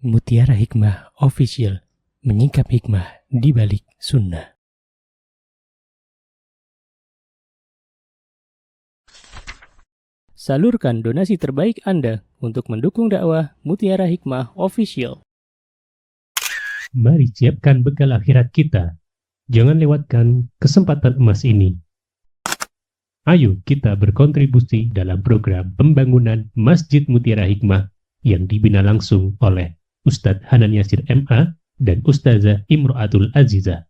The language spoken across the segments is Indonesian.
Mutiara Hikmah Official, menyingkap hikmah di balik sunnah. Salurkan donasi terbaik Anda untuk mendukung dakwah Mutiara Hikmah Official. Mari siapkan bekal akhirat kita. Jangan lewatkan kesempatan emas ini. Ayo kita berkontribusi dalam program pembangunan Masjid Mutiara Hikmah yang dibina langsung oleh Ustadz Hanan Yasir MA dan Ustazah Imro'atul Azizah.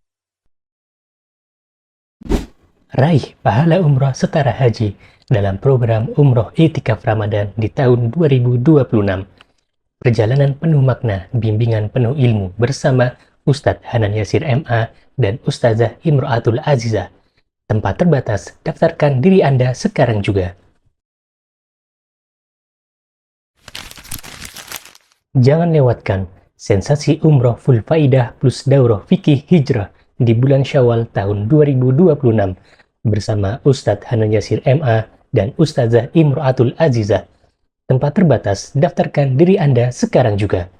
Raih pahala umroh setara haji dalam program Umroh Iktikaf Ramadan di tahun 2026. Perjalanan penuh makna, bimbingan penuh ilmu bersama Ustadz Hanan Yasir MA dan Ustazah Imro'atul Azizah. Tempat terbatas, daftarkan diri Anda sekarang juga. Jangan lewatkan sensasi umroh full faidah plus daurah fikih hijrah di bulan Syawal tahun 2026 bersama Ustadz Hanan Yasir MA dan Ustazah Imro'atul Azizah. Tempat terbatas, daftarkan diri Anda sekarang juga.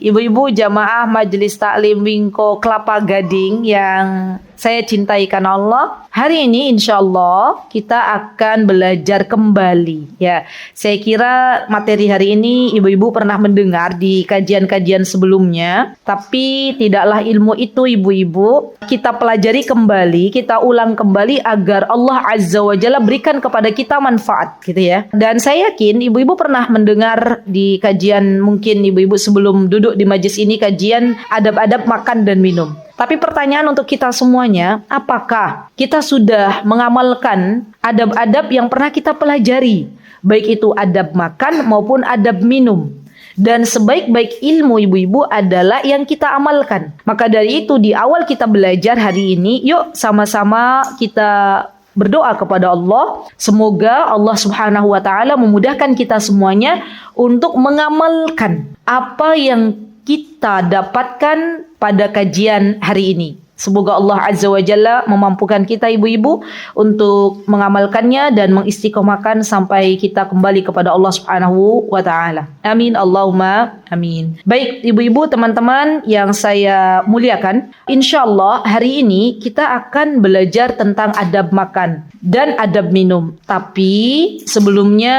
Ibu-ibu jamaah Majelis Taklim Wingko Kelapa Gading yang saya cintai karena Allah, hari ini insya Allah kita akan belajar kembali. Ya, saya kira materi hari ini ibu-ibu pernah mendengar di kajian-kajian sebelumnya, tapi tidaklah ilmu itu ibu-ibu kita pelajari kembali, kita ulang kembali agar Allah Azza wa Jalla berikan kepada kita manfaat, gitu ya. Dan saya yakin ibu-ibu pernah mendengar di kajian, mungkin ibu-ibu sebelum duduk di majelis ini, kajian adab-adab makan dan minum. Tapi pertanyaan untuk kita semuanya, apakah kita sudah mengamalkan adab-adab yang pernah kita pelajari? Baik itu adab makan maupun adab minum. Dan sebaik-baik ilmu ibu-ibu adalah yang kita amalkan. Maka dari itu di awal kita belajar hari ini, yuk sama-sama kita berdoa kepada Allah. Semoga Allah Subhanahu wa Ta'ala memudahkan kita semuanya untuk mengamalkan apa yang kita dapatkan pada kajian hari ini. Semoga Allah Azza wa Jalla memampukan kita ibu-ibu untuk mengamalkannya dan mengistiqomahkan sampai kita kembali kepada Allah Subhanahu wa Ta'ala. Amin Allahumma amin. Baik ibu-ibu, teman-teman yang saya muliakan, insyaallah hari ini kita akan belajar tentang adab makan dan adab minum. Tapi sebelumnya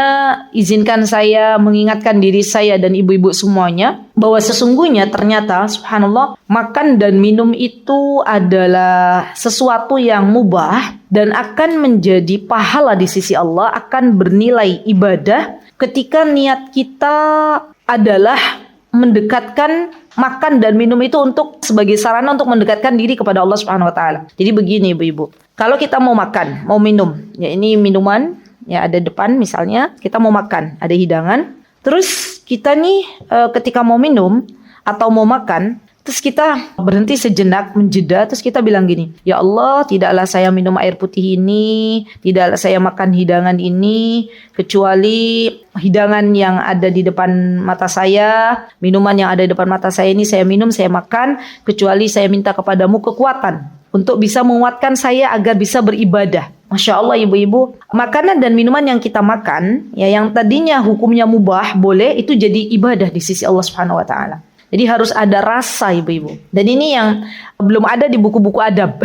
izinkan saya mengingatkan diri saya dan ibu-ibu semuanya bahwa sesungguhnya ternyata subhanallah, makan dan minum itu adalah sesuatu yang mubah dan akan menjadi pahala di sisi Allah, akan bernilai ibadah ketika niat kita adalah mendekatkan makan dan minum itu untuk sebagai sarana untuk mendekatkan diri kepada Allah Subhanahu wa Ta'ala. Jadi begini ibu-ibu, kalau kita mau makan, mau minum, ya ini minuman, ya ada depan misalnya, kita mau makan, ada hidangan, terus kita nih ketika mau minum atau mau makan, terus kita berhenti sejenak, menjeda, terus kita bilang gini, ya Allah, tidaklah saya minum air putih ini, tidaklah saya makan hidangan ini, kecuali hidangan yang ada di depan mata saya, minuman yang ada di depan mata saya ini saya minum, saya makan, kecuali saya minta kepadamu kekuatan untuk bisa menguatkan saya agar bisa beribadah. Masya Allah ibu-ibu, makanan dan minuman yang kita makan, ya yang tadinya hukumnya mubah, boleh, itu jadi ibadah di sisi Allah Subhanahu wa Ta'ala. Jadi harus ada rasa ibu-ibu. Dan ini yang belum ada di buku-buku adab.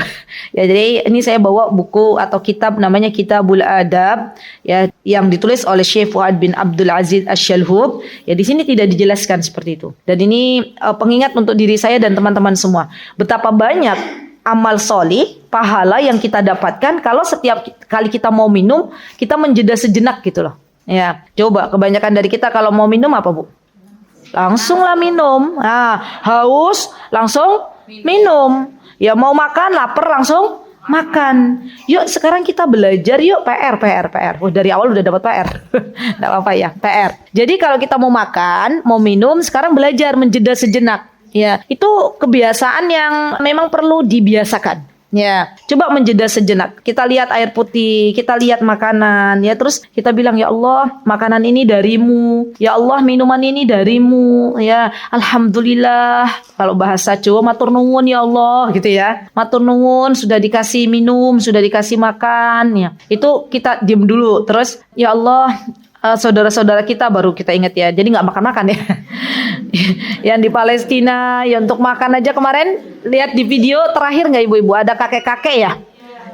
Ya, jadi ini saya bawa buku atau kitab namanya Kitabul Adab, ya, yang ditulis oleh Syekh Fuad bin Abdul Aziz Asy-Syalhub. Ya, di sini tidak dijelaskan seperti itu. Dan ini pengingat untuk diri saya dan teman-teman semua. Betapa banyak amal solih, pahala yang kita dapatkan kalau setiap kali kita mau minum, kita menjeda sejenak gitu loh. Ya, coba kebanyakan dari kita kalau mau minum apa Bu? Langsunglah minum. Nah, haus langsung minum. Ya mau makan, lapar langsung makan. Yuk sekarang kita belajar yuk PR. Oh, dari awal udah dapat PR. Enggak apa-apa ya, PR. Jadi kalau kita mau makan, mau minum, sekarang belajar menjeda sejenak. Ya, itu kebiasaan yang memang perlu dibiasakan. Ya, coba menjeda sejenak. Kita lihat air putih, kita lihat makanan, ya terus kita bilang, ya Allah, makanan ini darimu, ya Allah, minuman ini darimu, ya alhamdulillah. Kalau bahasa Jawa, matur nuwun ya Allah, gitu ya. Matur nuwun, sudah dikasih minum, sudah dikasih makan, ya. Itu kita diam dulu, terus ya Allah, saudara-saudara kita baru kita ingat ya. Jadi nggak makan-makan ya. Yang di Palestina, ya untuk makan aja kemarin lihat di video terakhir nggak ibu-ibu, ada kakek-kakek ya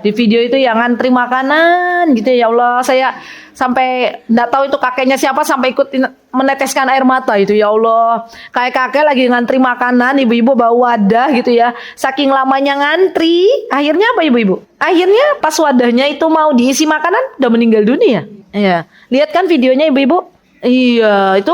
di video itu yang ngantri makanan gitu ya. Allah, saya sampai nggak tahu itu kakeknya siapa sampai ikut meneteskan air mata itu ya Allah. Kakek-kakek lagi ngantri makanan, ibu-ibu bawa wadah gitu ya. Saking lamanya ngantri, akhirnya apa ibu-ibu? Akhirnya pas wadahnya itu mau diisi makanan udah meninggal dunia. Iya, lihat kan videonya ibu-ibu? Iya, itu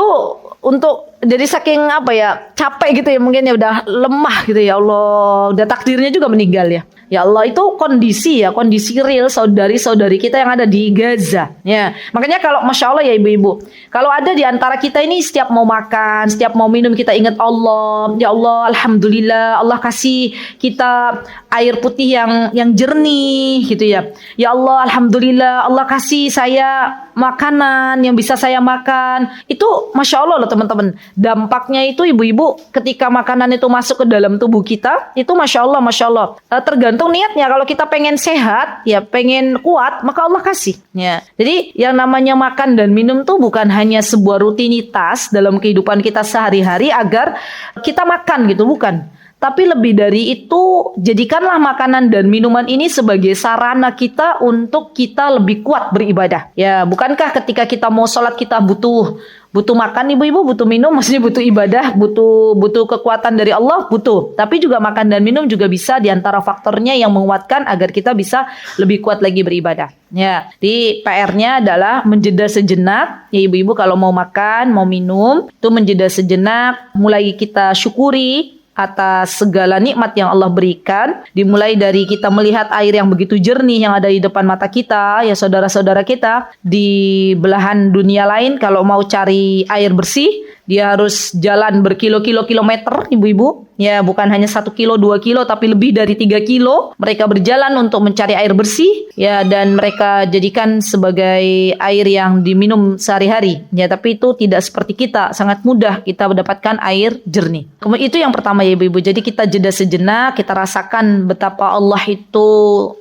untuk jadi saking apa ya, capek gitu ya mungkin ya, udah lemah gitu ya Allah, udah takdirnya juga meninggal ya. Ya Allah, itu kondisi ya, kondisi real saudari-saudari kita yang ada di Gaza. Ya, makanya kalau Masya Allah ya ibu-ibu, kalau ada di antara kita ini setiap mau makan, setiap mau minum kita ingat Allah. Ya Allah, alhamdulillah Allah kasih kita air putih yang jernih gitu ya. Ya Allah, alhamdulillah Allah kasih saya makanan yang bisa saya makan. Itu Masya Allah loh teman-teman. Dampaknya itu ibu-ibu ketika makanan itu masuk ke dalam tubuh kita, itu Masya Allah, Masya Allah. Tergantung niatnya. Kalau kita pengen sehat, ya pengen kuat, maka Allah kasih. Ya. Jadi yang namanya makan dan minum tuh bukan hanya sebuah rutinitas dalam kehidupan kita sehari-hari agar kita makan gitu, bukan. Tapi lebih dari itu, jadikanlah makanan dan minuman ini sebagai sarana kita untuk kita lebih kuat beribadah. Ya, bukankah ketika kita mau sholat kita butuh makan ibu-ibu, butuh minum, maksudnya butuh ibadah, butuh kekuatan dari Allah, butuh. Tapi juga makan dan minum juga bisa diantara faktornya yang menguatkan agar kita bisa lebih kuat lagi beribadah. Ya, di PR-nya adalah menjeda sejenak. Ya ibu-ibu kalau mau makan, mau minum, itu menjeda sejenak, mulai kita syukuri atas segala nikmat yang Allah berikan, dimulai dari kita melihat air yang begitu jernih yang ada di depan mata kita, ya saudara-saudara kita di belahan dunia lain kalau mau cari air bersih dia harus jalan berkilo-kilo-kilometer ibu-ibu, ya bukan hanya 1 kilo 2 kilo tapi lebih dari 3 kilo mereka berjalan untuk mencari air bersih, ya, dan mereka jadikan sebagai air yang diminum sehari-hari, ya, tapi itu tidak seperti kita, sangat mudah kita mendapatkan air jernih. Kemudian itu yang pertama ya ibu-ibu, jadi kita jeda sejenak, kita rasakan betapa Allah itu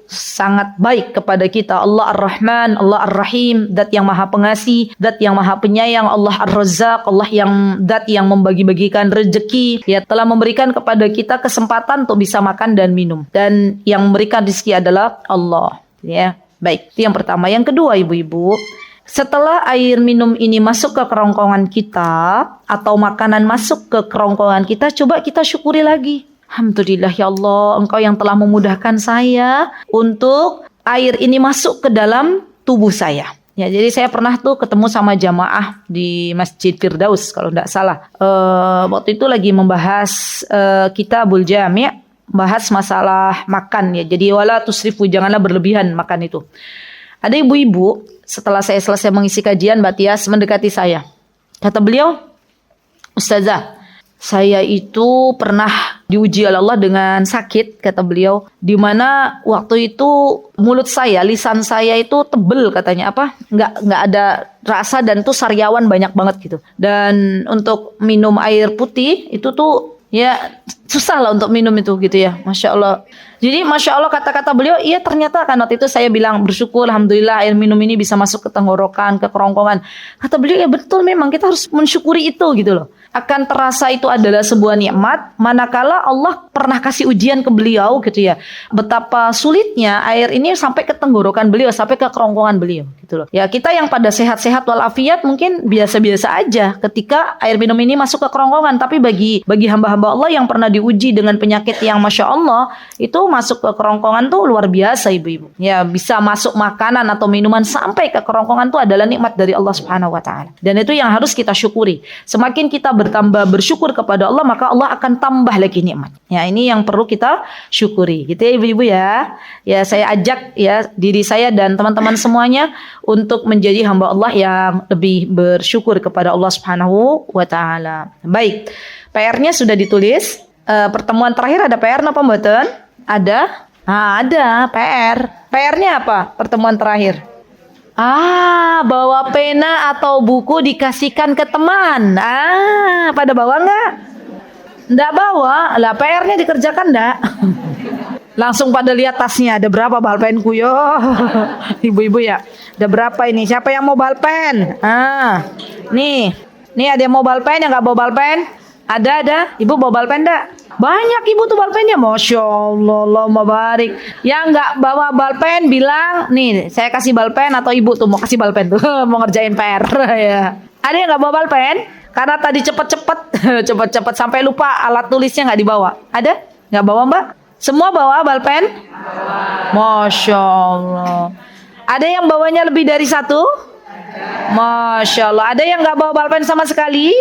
sangat baik kepada kita. Allah Ar-Rahman, Allah Ar-Rahim, zat yang maha pengasih, zat yang maha penyayang, Allah Ar-Razzaq, Allah yang zat yang membagi-bagikan rezeki, ya telah memberikan kepada kita kesempatan untuk bisa makan dan minum, dan yang memberikan rezeki adalah Allah, ya. Baik, itu yang pertama. Yang kedua ibu-ibu, setelah air minum ini masuk ke kerongkongan kita atau makanan masuk ke kerongkongan kita, coba kita syukuri lagi. Alhamdulillah ya Allah, Engkau yang telah memudahkan saya untuk air ini masuk ke dalam tubuh saya. Ya, jadi saya pernah tuh ketemu sama jamaah di Masjid Firdaus kalau tidak salah. Waktu itu lagi membahas Kitabul Jami', bahas masalah makan ya. Jadi wala tusrifu, janganlah berlebihan makan itu. Ada ibu-ibu setelah saya selesai mengisi kajian, Mbak Tias mendekati saya. Kata beliau, Ustazah, saya itu pernah diuji oleh Allah dengan sakit, kata beliau, di mana waktu itu mulut saya, lisan saya itu tebel katanya, nggak ada rasa dan tuh sariawan banyak banget gitu. Dan untuk minum air putih itu tuh ya susah lah untuk minum itu gitu ya, Masya Allah. Jadi Masya Allah kata-kata beliau, iya ternyata kan waktu itu saya bilang bersyukur, Alhamdulillah air minum ini bisa masuk ke tenggorokan, ke kerongkongan. Kata beliau, ya betul, memang kita harus mensyukuri itu gitu loh. Akan terasa itu adalah sebuah nikmat, manakala Allah pernah kasih ujian ke beliau gitu ya. Betapa sulitnya air ini sampai ke tenggorokan beliau, sampai ke kerongkongan beliau gitu loh. Ya kita yang pada sehat-sehat walafiat mungkin biasa-biasa aja ketika air minum ini masuk ke kerongkongan. Tapi bagi hamba-hamba Allah yang pernah diuji dengan penyakit yang Masya Allah, itu masuk ke kerongkongan tuh luar biasa ibu-ibu. Ya bisa masuk makanan atau minuman sampai ke kerongkongan tuh adalah nikmat dari Allah Subhanahu wa Ta'ala. Dan itu yang harus kita syukuri. Semakin kita bertambah bersyukur kepada Allah, maka Allah akan tambah lagi nikmat. Ya ini yang perlu kita syukuri. Gitu ya ibu-ibu ya. Ya saya ajak ya diri saya dan teman-teman semuanya untuk menjadi hamba Allah yang lebih bersyukur kepada Allah Subhanahu wa Ta'ala. Baik. PR-nya sudah ditulis. Pertemuan terakhir ada PR apa mboten? Ada. Nah, ada PR. PR-nya apa? Pertemuan terakhir. Bawa pena atau buku dikasihkan ke teman. Pada bawa nggak? Nggak bawa. Lah PR-nya dikerjakan nggak? Langsung pada lihat tasnya. Ada berapa balpenku yo? Ibu-ibu ya. Ada berapa ini? Siapa yang mau balpen? Nih ada yang mau balpen, yang nggak bawa balpen? Ada. Ibu bawa balpen nggak? Banyak ibu tuh balpennya, masya Allah, Allahumma barik. Yang nggak bawa balpen bilang, nih saya kasih balpen, atau ibu tuh mau kasih balpen tuh, mau ngerjain PR ya. Ada yang nggak bawa balpen? Karena tadi cepet sampai lupa alat tulisnya nggak dibawa. Ada? Nggak bawa mbak? Semua bawa balpen? Masya Allah. Ada yang bawanya lebih dari satu? Masya Allah. Ada yang nggak bawa balpen sama sekali?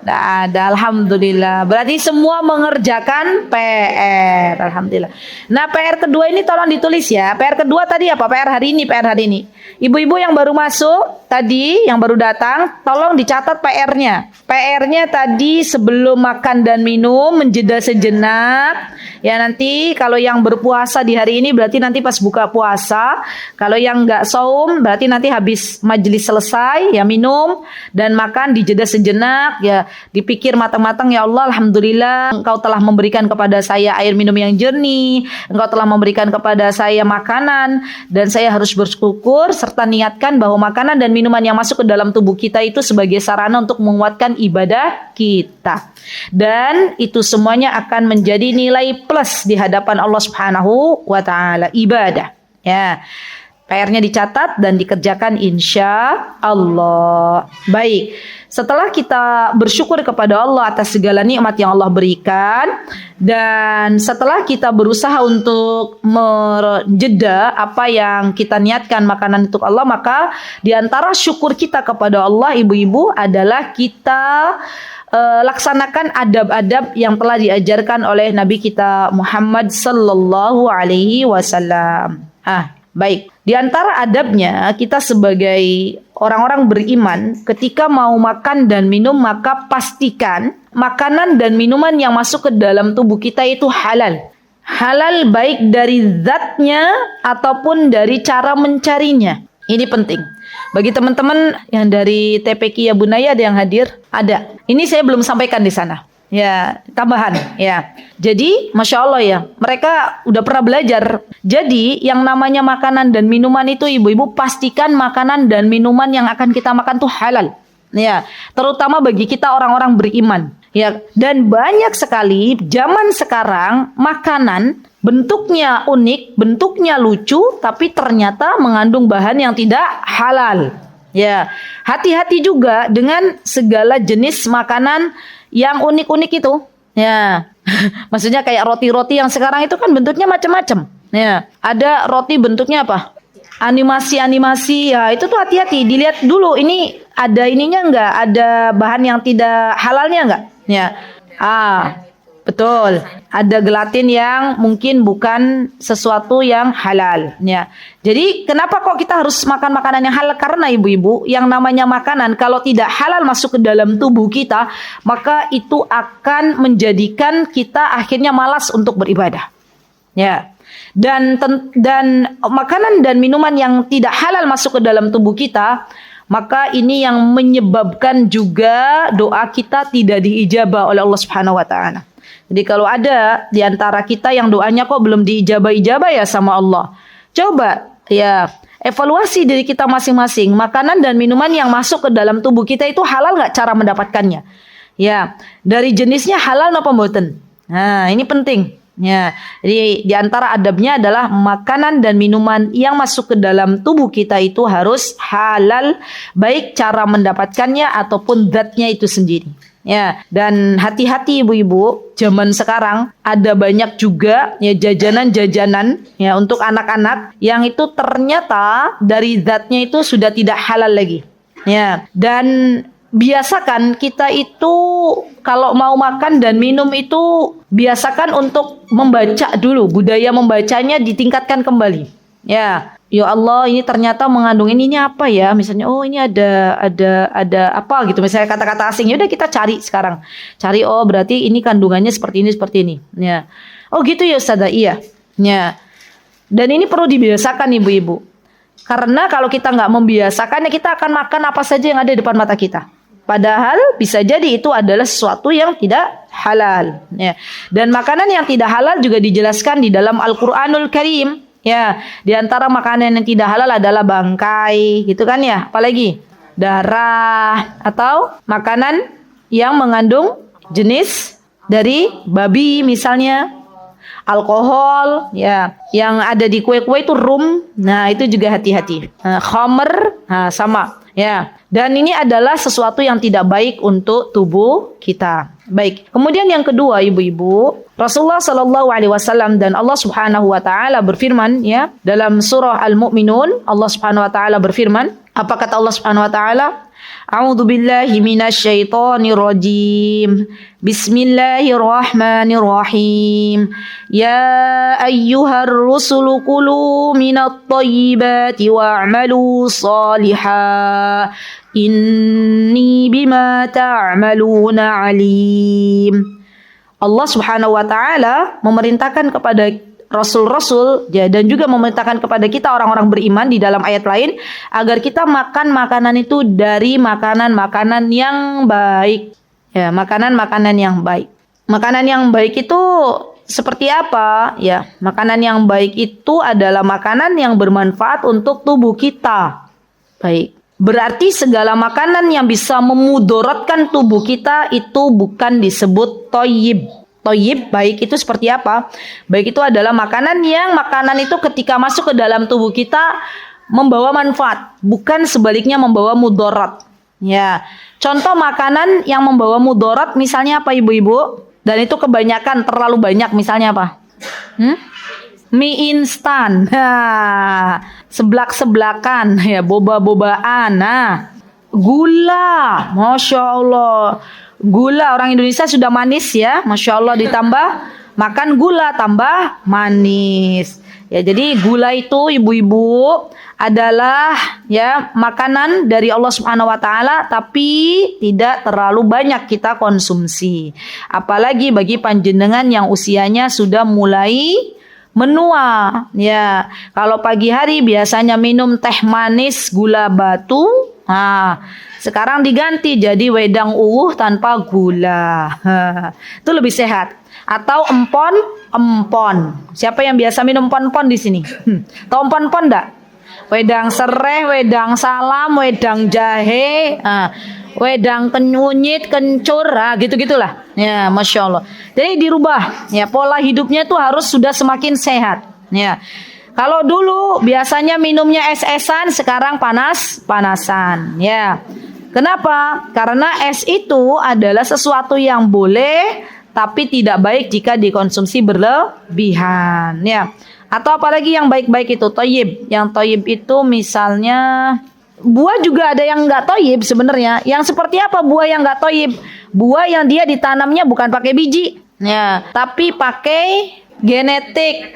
Nggak ada, alhamdulillah. Berarti semua mengerjakan PR, alhamdulillah. Nah, PR kedua ini tolong ditulis ya. PR kedua tadi apa? PR hari ini. Ibu-ibu yang baru masuk tadi, yang baru datang, tolong dicatat PR-nya. PR-nya tadi sebelum makan dan minum menjeda sejenak. Ya nanti kalau yang berpuasa di hari ini berarti nanti pas buka puasa. Kalau yang nggak saum berarti nanti habis majelis selesai ya minum dan makan dijeda sejenak ya. Dipikir matang-matang, ya Allah, alhamdulillah Engkau telah memberikan kepada saya air minum yang jernih, Engkau telah memberikan kepada saya makanan, dan saya harus bersyukur serta niatkan bahwa makanan dan minuman yang masuk ke dalam tubuh kita itu sebagai sarana untuk menguatkan ibadah kita. Dan itu semuanya akan menjadi nilai plus di hadapan Allah Subhanahu wa taala, ibadah. Ya. PR-nya dicatat dan dikerjakan insya Allah. Baik, setelah kita bersyukur kepada Allah atas segala nikmat yang Allah berikan, dan setelah kita berusaha untuk menjeda apa yang kita niatkan makanan untuk Allah, maka diantara syukur kita kepada Allah, ibu-ibu, adalah kita laksanakan adab-adab yang telah diajarkan oleh Nabi kita Muhammad sallallahu alaihi wasallam. Baik, di antara adabnya kita sebagai orang-orang beriman ketika mau makan dan minum maka pastikan makanan dan minuman yang masuk ke dalam tubuh kita itu halal. Halal baik dari zatnya ataupun dari cara mencarinya. Ini penting. Bagi teman-teman yang dari TPQ ya Bunaya ada yang hadir? Ada. Ini saya belum sampaikan di sana. Ya, tambahan ya. Jadi, Masya Allah ya, mereka udah pernah belajar. Jadi, yang namanya makanan dan minuman itu ibu-ibu pastikan makanan dan minuman yang akan kita makan tuh halal. Ya, terutama bagi kita orang-orang beriman. Ya, dan banyak sekali zaman sekarang makanan bentuknya unik, bentuknya lucu, tapi ternyata mengandung bahan yang tidak halal. Ya, hati-hati juga dengan segala jenis makanan yang unik-unik itu, ya. Maksudnya kayak roti-roti yang sekarang itu kan bentuknya macam-macam. Ya, ada roti bentuknya apa? Animasi-animasi, ya itu tuh hati-hati. Dilihat dulu ini ada ininya enggak? Ada bahan yang tidak halalnya enggak? Ya, betul. Ada gelatin yang mungkin bukan sesuatu yang halal. Ya. Jadi kenapa kok kita harus makan makanan yang halal? Karena ibu-ibu, yang namanya makanan kalau tidak halal masuk ke dalam tubuh kita, maka itu akan menjadikan kita akhirnya malas untuk beribadah. Ya. Dan makanan dan minuman yang tidak halal masuk ke dalam tubuh kita, maka ini yang menyebabkan juga doa kita tidak diijabah oleh Allah Subhanahu wa taala. Jadi kalau ada di antara kita yang doanya kok belum diijabah-ijabah ya sama Allah, coba ya evaluasi diri kita masing-masing. Makanan dan minuman yang masuk ke dalam tubuh kita itu halal nggak cara mendapatkannya? Ya, dari jenisnya halal apa mboten? Nah, ini penting. Ya, jadi di antara adabnya adalah makanan dan minuman yang masuk ke dalam tubuh kita itu harus halal, baik cara mendapatkannya ataupun zatnya itu sendiri. Ya, dan hati-hati ibu-ibu, zaman sekarang ada banyak juga ya jajanan-jajanan ya untuk anak-anak yang itu ternyata dari zatnya itu sudah tidak halal lagi. Ya, dan biasakan kita itu kalau mau makan dan minum itu biasakan untuk membaca dulu, budaya membacanya ditingkatkan kembali. Ya, ya Allah, ini ternyata mengandung ini apa ya? Misalnya, oh ini ada apa gitu. Misalnya kata-kata asing, ya udah kita cari sekarang. Cari, oh berarti ini kandungannya seperti ini. Ya. Oh gitu ya Ustazah, iya. Ya. Dan ini perlu dibiasakan ibu-ibu. Karena kalau kita nggak membiasakannya, kita akan makan apa saja yang ada di depan mata kita. Padahal bisa jadi itu adalah sesuatu yang tidak halal. Ya. Dan makanan yang tidak halal juga dijelaskan di dalam Al-Quranul Karim. Ya, di antara makanan yang tidak halal adalah bangkai, gitu kan ya. Apalagi darah atau makanan yang mengandung jenis dari babi misalnya. Alkohol, ya, yang ada di kue-kue itu rum, nah itu juga hati-hati. Khamr, nah, sama, ya. Dan ini adalah sesuatu yang tidak baik untuk tubuh kita. Baik. Kemudian yang kedua, ibu-ibu, Rasulullah Shallallahu Alaihi Wasallam dan Allah Subhanahu Wa Taala berfirman, ya, dalam surah Al-Mu'minun, Allah Subhanahu Wa Taala berfirman, apa kata Allah Subhanahu Wa Taala? A'udzu billahi minasyaitonir rajim. Bismillahirrahmanirrahim. Ya ayyuhar rusulu kulu minat thayyibati wa'malu shalihan. Inni bima ta'maluna alim. Allah Subhanahu wa taala memerintahkan kepada Rasul-Rasul ya, dan juga memerintahkan kepada kita orang-orang beriman di dalam ayat lain agar kita makan makanan itu dari makanan-makanan yang baik. Ya, makanan-makanan yang baik. Makanan yang baik itu seperti apa? Ya, makanan yang baik itu adalah makanan yang bermanfaat untuk tubuh kita. Baik. Berarti segala makanan yang bisa memudaratkan tubuh kita itu bukan disebut thayyib. Thayyib, baik itu seperti apa? Baik itu adalah makanan itu ketika masuk ke dalam tubuh kita membawa manfaat, bukan sebaliknya membawa mudarat. Ya, contoh makanan yang membawa mudarat misalnya apa ibu-ibu? Dan itu kebanyakan, terlalu banyak, misalnya apa? Mie instan, seblak-seblakan, ya, boba-bobaan, nah, gula, Masya Allah. Gula, orang Indonesia sudah manis ya, Masya Allah, ditambah makan gula tambah manis. Ya, jadi gula itu ibu-ibu adalah ya makanan dari Allah Subhanahu wa taala, tapi tidak terlalu banyak kita konsumsi. Apalagi bagi panjenengan yang usianya sudah mulai menua. Ya, kalau pagi hari biasanya minum teh manis gula batu. Nah, sekarang diganti jadi wedang uwuh tanpa gula. Itu lebih sehat. Atau empon. Siapa yang biasa minum empon-empon di sini? Tahu empon-empon enggak? Wedang sereh, wedang salam, wedang jahe, wedang kenyunyit, kencur, gitu-gitulah. Ya, Masya Allah. Jadi dirubah. Ya, pola hidupnya itu harus sudah semakin sehat. Ya. Kalau dulu biasanya minumnya es-esan, sekarang panas-panasan. Ya. Kenapa? Karena es itu adalah sesuatu yang boleh, tapi tidak baik jika dikonsumsi berlebihan. Ya. Atau apalagi yang baik-baik itu thayyib. Yang thayyib itu misalnya buah juga ada yang nggak thayyib sebenarnya. Yang seperti apa buah yang nggak thayyib? Buah yang dia ditanamnya bukan pakai biji, ya, tapi pakai genetik,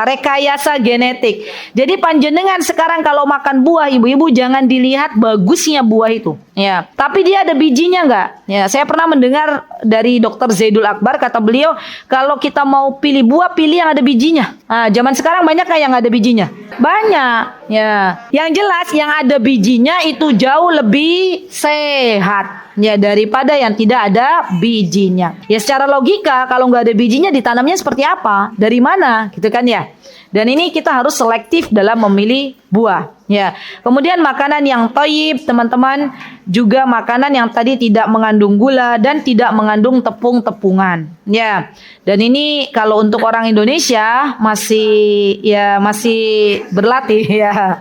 rekayasa genetik. Jadi panjenengan sekarang kalau makan buah ibu-ibu jangan dilihat bagusnya buah itu, ya. Tapi dia ada bijinya nggak? Ya, saya pernah mendengar dari Dr. Zaidul Akbar, kata beliau kalau kita mau pilih buah pilih yang ada bijinya. Zaman sekarang banyak nggak yang ada bijinya? Banyak, ya. Yang jelas yang ada bijinya itu jauh lebih sehat. Ya, daripada yang tidak ada bijinya. Ya, secara logika kalau nggak ada bijinya ditanamnya seperti apa? Dari mana? Gitu kan ya. Dan ini kita harus selektif dalam memilih buah. Ya. Kemudian makanan yang thayyib, teman-teman, juga makanan yang tadi tidak mengandung gula dan tidak mengandung tepung-tepungan. Ya. Dan ini kalau untuk orang Indonesia masih berlatih ya.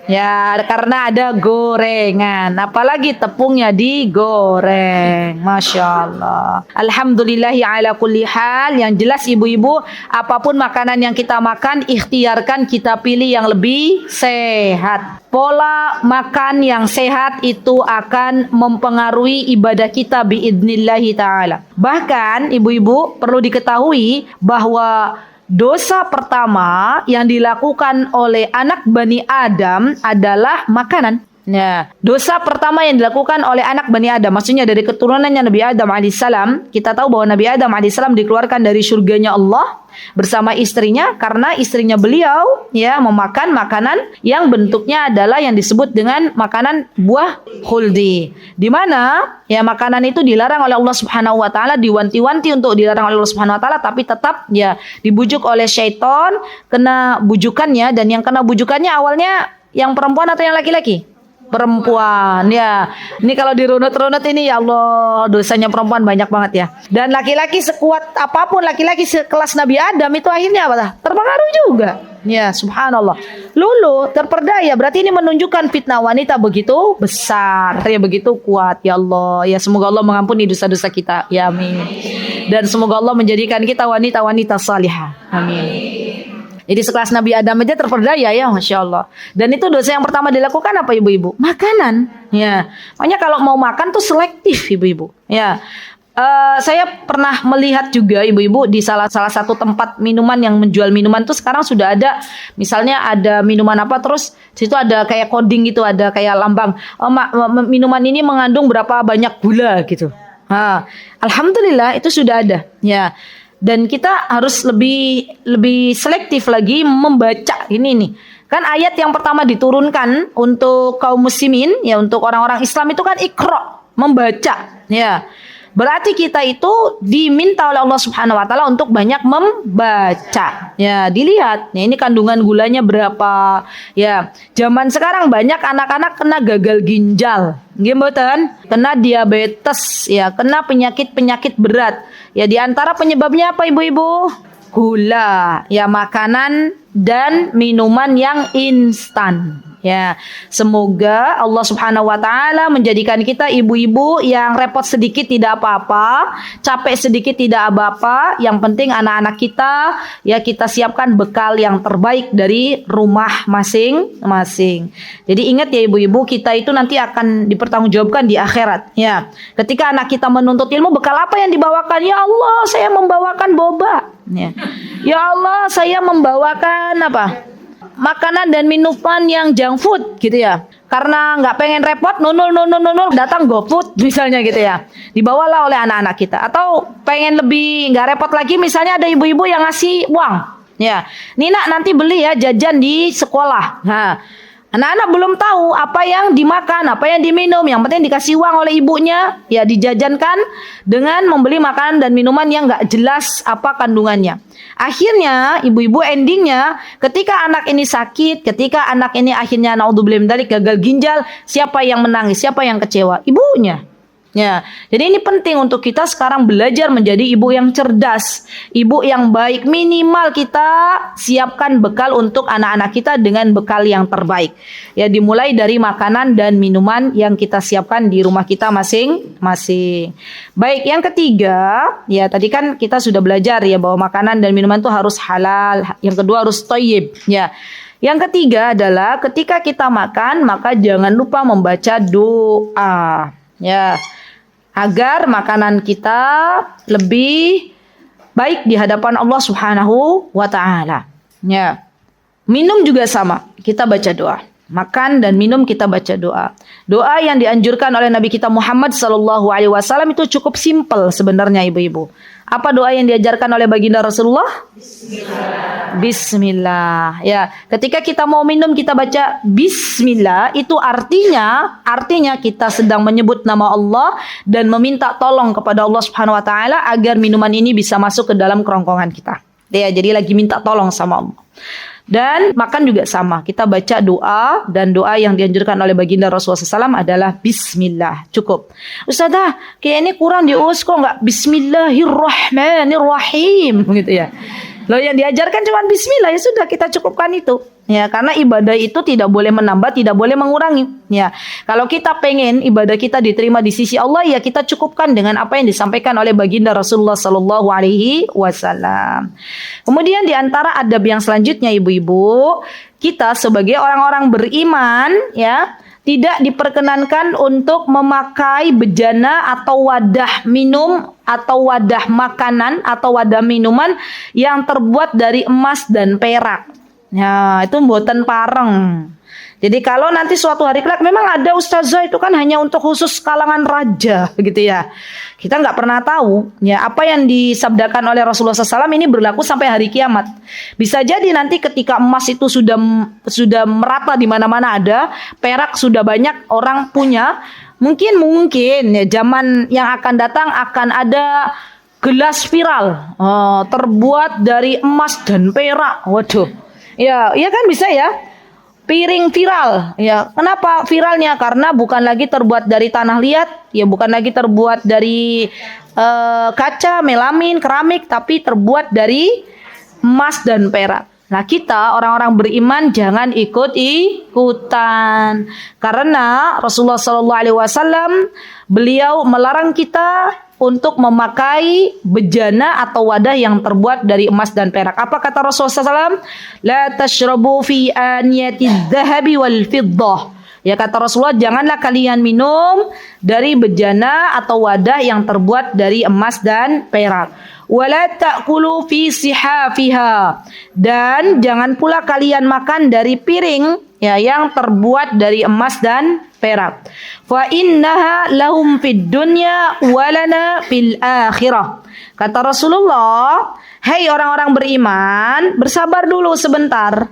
Ya, karena ada gorengan, apalagi tepungnya digoreng. Masya Allah. Alhamdulillahi ala kulli hal. Yang jelas ibu-ibu, apapun makanan yang kita makan, ikhtiarkan kita pilih yang lebih sehat. Pola makan yang sehat itu akan mempengaruhi ibadah kita biidnillahi ta'ala. Bahkan ibu-ibu perlu diketahui bahwa dosa pertama yang dilakukan oleh anak Bani Adam adalah makanan. Ya, dosa pertama yang dilakukan oleh anak Bani Adam, maksudnya dari keturunannya Nabi Adam alaihissalam. Kita tahu bahwa Nabi Adam alaihissalam dikeluarkan dari surganya Allah bersama istrinya karena istrinya beliau ya memakan makanan yang bentuknya adalah yang disebut dengan makanan buah khuldi. Di mana ya makanan itu dilarang oleh Allah Subhanahu wa taala, diwanti-wanti untuk dilarang oleh Allah Subhanahu wa taala, tapi tetap ya dibujuk oleh syaitan, kena bujukannya, dan yang kena bujukannya awalnya yang perempuan atau yang laki-laki? Perempuan ya. Ini kalau dirunut-runut ini ya Allah, dosanya perempuan banyak banget ya. Dan laki-laki sekuat apapun, laki-laki sekelas Nabi Adam itu akhirnya apa? Terpengaruh juga. Ya, subhanallah. Lulu terperdaya, berarti ini menunjukkan fitnah wanita begitu besar, ya begitu kuat ya Allah. Ya semoga Allah mengampuni dosa-dosa kita. Ya amin. Dan semoga Allah menjadikan kita wanita-wanita salihah. Amin. Jadi sekelas Nabi Adam aja terperdaya ya, Masya Allah. Dan itu dosa yang pertama dilakukan apa ibu-ibu? Makanan. Ya, makanya kalau mau makan tuh selektif ibu-ibu. Ya, saya pernah melihat juga ibu-ibu di salah satu tempat minuman yang menjual minuman tuh sekarang sudah ada, misalnya ada minuman apa, terus situ ada kayak coding gitu, ada kayak lambang. Minuman ini mengandung berapa banyak gula gitu. Alhamdulillah itu sudah ada. Ya. Dan kita harus lebih selektif lagi membaca ini nih. Kan ayat yang pertama diturunkan untuk kaum muslimin ya, untuk orang-orang Islam itu kan Iqra, membaca ya. Berarti kita itu diminta oleh Allah Subhanahu wa taala untuk banyak membaca. Ya, dilihat. Ya, ini kandungan gulanya berapa. Ya, zaman sekarang banyak anak-anak kena gagal ginjal. Nggih mboten? Kena diabetes ya, kena penyakit-penyakit berat. Ya, di antara penyebabnya apa ibu-ibu? Gula, ya makanan dan minuman yang instan. Ya, semoga Allah Subhanahu wa taala menjadikan kita ibu-ibu yang repot sedikit tidak apa-apa, capek sedikit tidak apa-apa. Yang penting anak-anak kita ya kita siapkan bekal yang terbaik dari rumah masing-masing. Jadi ingat ya ibu-ibu, kita itu nanti akan dipertanggungjawabkan di akhirat. Ya, ketika anak kita menuntut ilmu, bekal apa yang dibawakan? Ya Allah, saya membawakan boba. Ya Allah, saya membawakan apa? Makanan dan minuman yang junk food gitu ya. Karena nggak pengen repot, nunul datang GoFood misalnya gitu ya. Dibawalah oleh anak-anak kita. Atau pengen lebih nggak repot lagi, misalnya ada ibu-ibu yang ngasih uang. Ya, Nina nanti beli ya jajan di sekolah. Nah, anak-anak belum tahu apa yang dimakan, apa yang diminum. Yang penting dikasih uang oleh ibunya, ya dijajankan dengan membeli makanan dan minuman yang nggak jelas apa kandungannya. Akhirnya ibu-ibu endingnya ketika anak ini sakit, ketika anak ini akhirnya naudzubillah min dzalik gagal ginjal, siapa yang menangis, siapa yang kecewa? Ibunya. Ya, jadi ini penting untuk kita sekarang belajar menjadi ibu yang cerdas, ibu yang baik. Minimal kita siapkan bekal untuk anak-anak kita dengan bekal yang terbaik. Ya, dimulai dari makanan dan minuman yang kita siapkan di rumah kita masing-masing. Baik, yang ketiga, ya tadi kan kita sudah belajar ya bahwa makanan dan minuman itu harus halal. Yang kedua harus thayyib. Ya. Yang ketiga adalah ketika kita makan, maka jangan lupa membaca doa. Ya, agar makanan kita lebih baik di hadapan Allah Subhanahu wa taala. Ya. Minum juga sama, kita baca doa. Makan dan minum kita baca doa. Doa yang dianjurkan oleh Nabi kita Muhammad sallallahu alaihi wasallam itu cukup simpel sebenarnya ibu-ibu. Apa doa yang diajarkan oleh baginda Rasulullah? Bismillah. Ya, ketika kita mau minum kita baca bismillah, itu artinya kita sedang menyebut nama Allah dan meminta tolong kepada Allah Subhanahu wa taala agar minuman ini bisa masuk ke dalam kerongkongan kita. Ya, jadi lagi minta tolong sama Allah. Dan makan juga sama, kita baca doa, dan doa yang dianjurkan oleh baginda Rasulullah SAW adalah bismillah, cukup. Ustazah, kayak ini kurang diurus kok nggak bismillahirrahmanirrahim gitu ya. Loh, yang diajarkan cuma bismillah, ya sudah kita cukupkan itu. Ya, karena ibadah itu tidak boleh menambah, tidak boleh mengurangi. Ya, kalau kita pengen ibadah kita diterima di sisi Allah, ya kita cukupkan dengan apa yang disampaikan oleh baginda Rasulullah Sallallahu Alaihi Wasallam. Kemudian di antara adab yang selanjutnya, ibu-ibu, kita sebagai orang-orang beriman, ya, tidak diperkenankan untuk memakai bejana atau wadah minum atau wadah makanan atau wadah minuman yang terbuat dari emas dan perak. Ya, itu mboten pareng. Jadi kalau nanti suatu hari kelak memang ada ustazah itu kan hanya untuk khusus kalangan raja gitu ya. Kita nggak pernah tahu ya apa yang disabdakan oleh Rasulullah SAW ini berlaku sampai hari kiamat. Bisa jadi nanti ketika emas itu sudah merata di mana-mana ada, perak sudah banyak orang punya, mungkin ya zaman yang akan datang akan ada gelas viral terbuat dari emas dan perak. Waduh. Ya kan bisa ya. Piring viral, ya. Kenapa viralnya? Karena bukan lagi terbuat dari tanah liat, ya bukan lagi terbuat dari kaca, melamin, keramik, tapi terbuat dari emas dan perak. Nah kita orang-orang beriman jangan ikut-ikutan, karena Rasulullah SAW beliau melarang kita untuk memakai bejana atau wadah yang terbuat dari emas dan perak. Apa kata Rasulullah SAW? La tashrabu fi aniyati dhahabi wal fiddah. Ya kata Rasulullah, janganlah kalian minum dari bejana atau wadah yang terbuat dari emas dan perak. Wala ta'kulu fi sihafiha. Dan jangan pula kalian makan dari piring ya yang terbuat dari emas dan perak. Fa innaha lahum fid dunya walana fil akhirah. Kata Rasulullah, "Hei orang-orang beriman, bersabar dulu sebentar.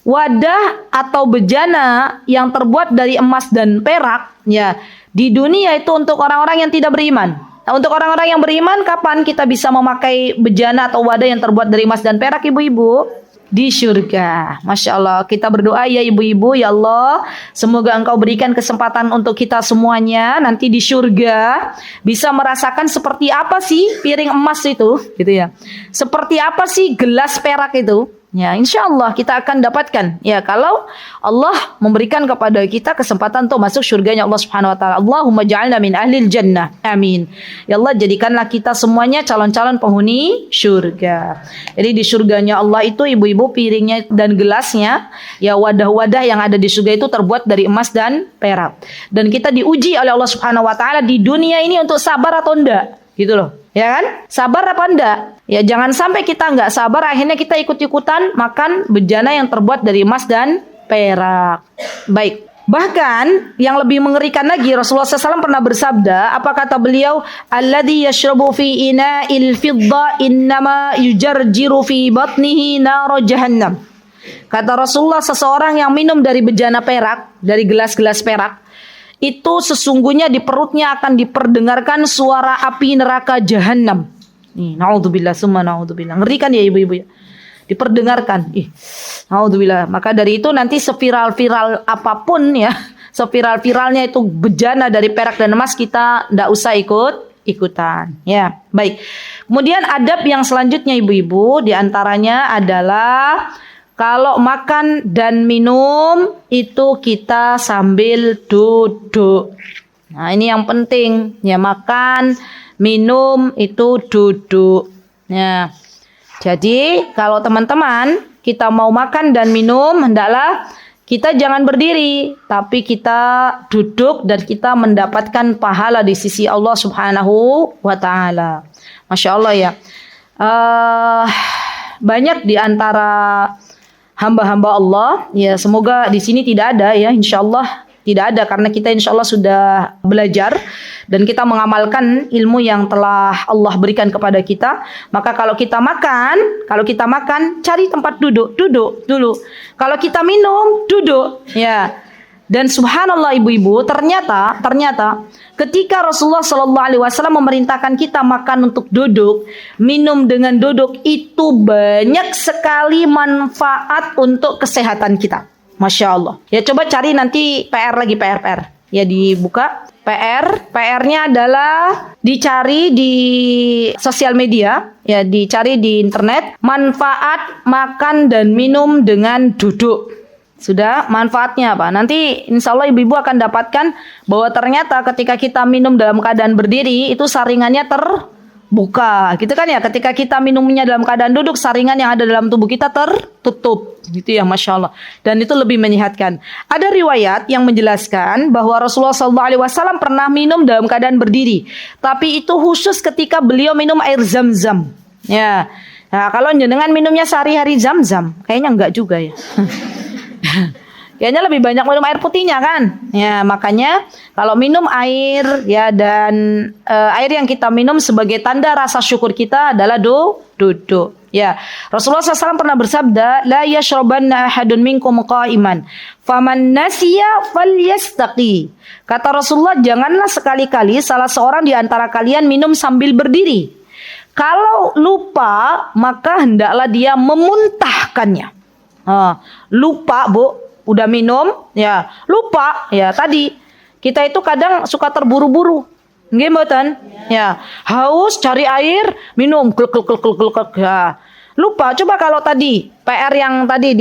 Wadah atau bejana yang terbuat dari emas dan perak ya di dunia itu untuk orang-orang yang tidak beriman. Nah, untuk orang-orang yang beriman kapan kita bisa memakai bejana atau wadah yang terbuat dari emas dan perak, ibu-ibu? Di surga. Masya Allah, kita berdoa ya ibu-ibu, ya Allah, semoga Engkau berikan kesempatan untuk kita semuanya nanti di surga bisa merasakan seperti apa sih piring emas itu, gitu ya. Seperti apa sih gelas perak itu? Ya, insya Allah kita akan dapatkan. Ya, kalau Allah memberikan kepada kita kesempatan untuk masuk surganya Allah Subhanahu Wa Taala. Allahumma ja'alna min ahlil jannah. Amin. Ya Allah, jadikanlah kita semuanya calon-calon penghuni surga. Jadi di surganya Allah itu ibu-ibu piringnya dan gelasnya, ya wadah-wadah yang ada di surga itu terbuat dari emas dan perak. Dan kita diuji oleh Allah Subhanahu Wa Taala di dunia ini untuk sabar atau enggak, gitu loh. Ya kan? Sabar apa enggak? Ya jangan sampai kita enggak sabar akhirnya kita ikut-ikutan makan bejana yang terbuat dari emas dan perak. Baik. Bahkan yang lebih mengerikan lagi Rasulullah SAW pernah bersabda, apa kata beliau? Alladhi yashrabu fi ina'il fidda innama yujarjiru fi batnihi naro jahannam. Kata Rasulullah, seseorang yang minum dari bejana perak, dari gelas-gelas perak, itu sesungguhnya di perutnya akan diperdengarkan suara api neraka jahanam. Nih, naudzubillah summa naudzubillah. Ngeri kan ya ibu-ibu ya? Diperdengarkan. Naudzubillah. Maka dari itu nanti seviral-viral apapun ya, seviral-viralnya itu bejana dari perak dan emas, kita ndak usah ikutan. Ya, baik. Kemudian adab yang selanjutnya ibu-ibu, diantaranya adalah kalau makan dan minum itu kita sambil duduk. Nah ini yang penting ya, makan, minum itu duduk. Ya. Jadi kalau teman-teman kita mau makan dan minum, hendaklah kita jangan berdiri, tapi kita duduk dan kita mendapatkan pahala di sisi Allah Subhanahu wa Ta'ala. Masya Allah ya. Banyak di antara hamba-hamba Allah, ya semoga di sini tidak ada ya, insya Allah tidak ada, karena kita insya Allah sudah belajar dan kita mengamalkan ilmu yang telah Allah berikan kepada kita. Maka kalau kita makan cari tempat duduk dulu. Kalau kita minum duduk ya. Dan subhanallah ibu-ibu, ternyata ketika Rasulullah SAW memerintahkan kita makan untuk duduk, minum dengan duduk, itu banyak sekali manfaat untuk kesehatan kita. Masya Allah. Ya coba cari nanti PR. Ya dibuka PR-nya adalah dicari di sosial media, ya dicari di internet, manfaat makan dan minum dengan duduk. Sudah, manfaatnya apa? Nanti insya Allah ibu-ibu akan dapatkan bahwa ternyata ketika kita minum dalam keadaan berdiri itu saringannya terbuka, gitu kan ya. Ketika kita minumnya dalam keadaan duduk, saringan yang ada dalam tubuh kita tertutup, gitu ya, masya Allah. Dan itu lebih menyehatkan. Ada riwayat yang menjelaskan bahwa Rasulullah SAW pernah minum dalam keadaan berdiri, tapi itu khusus ketika beliau minum air zam-zam. Ya, nah kalau jenengan minumnya sehari-hari zam-zam, kayaknya enggak juga ya. Kayaknya lebih banyak minum air putihnya kan? Ya, makanya kalau minum air ya dan air yang kita minum sebagai tanda rasa syukur kita adalah duduk. Ya, Rasulullah SAW pernah bersabda, la yashrabanna ahadun minkum qa'iman, faman nasiya falyastaqi. Kata Rasulullah, janganlah sekali-kali salah seorang di antara kalian minum sambil berdiri. Kalau lupa, maka hendaklah dia memuntahkannya. Lupa, Bu, udah minum, ya lupa, ya tadi kita itu kadang suka terburu-buru, nggih mboten? Ya, haus cari air, minum, gluk gluk gluk gluk gluk, ya. Lupa. Coba kalau tadi PR yang tadi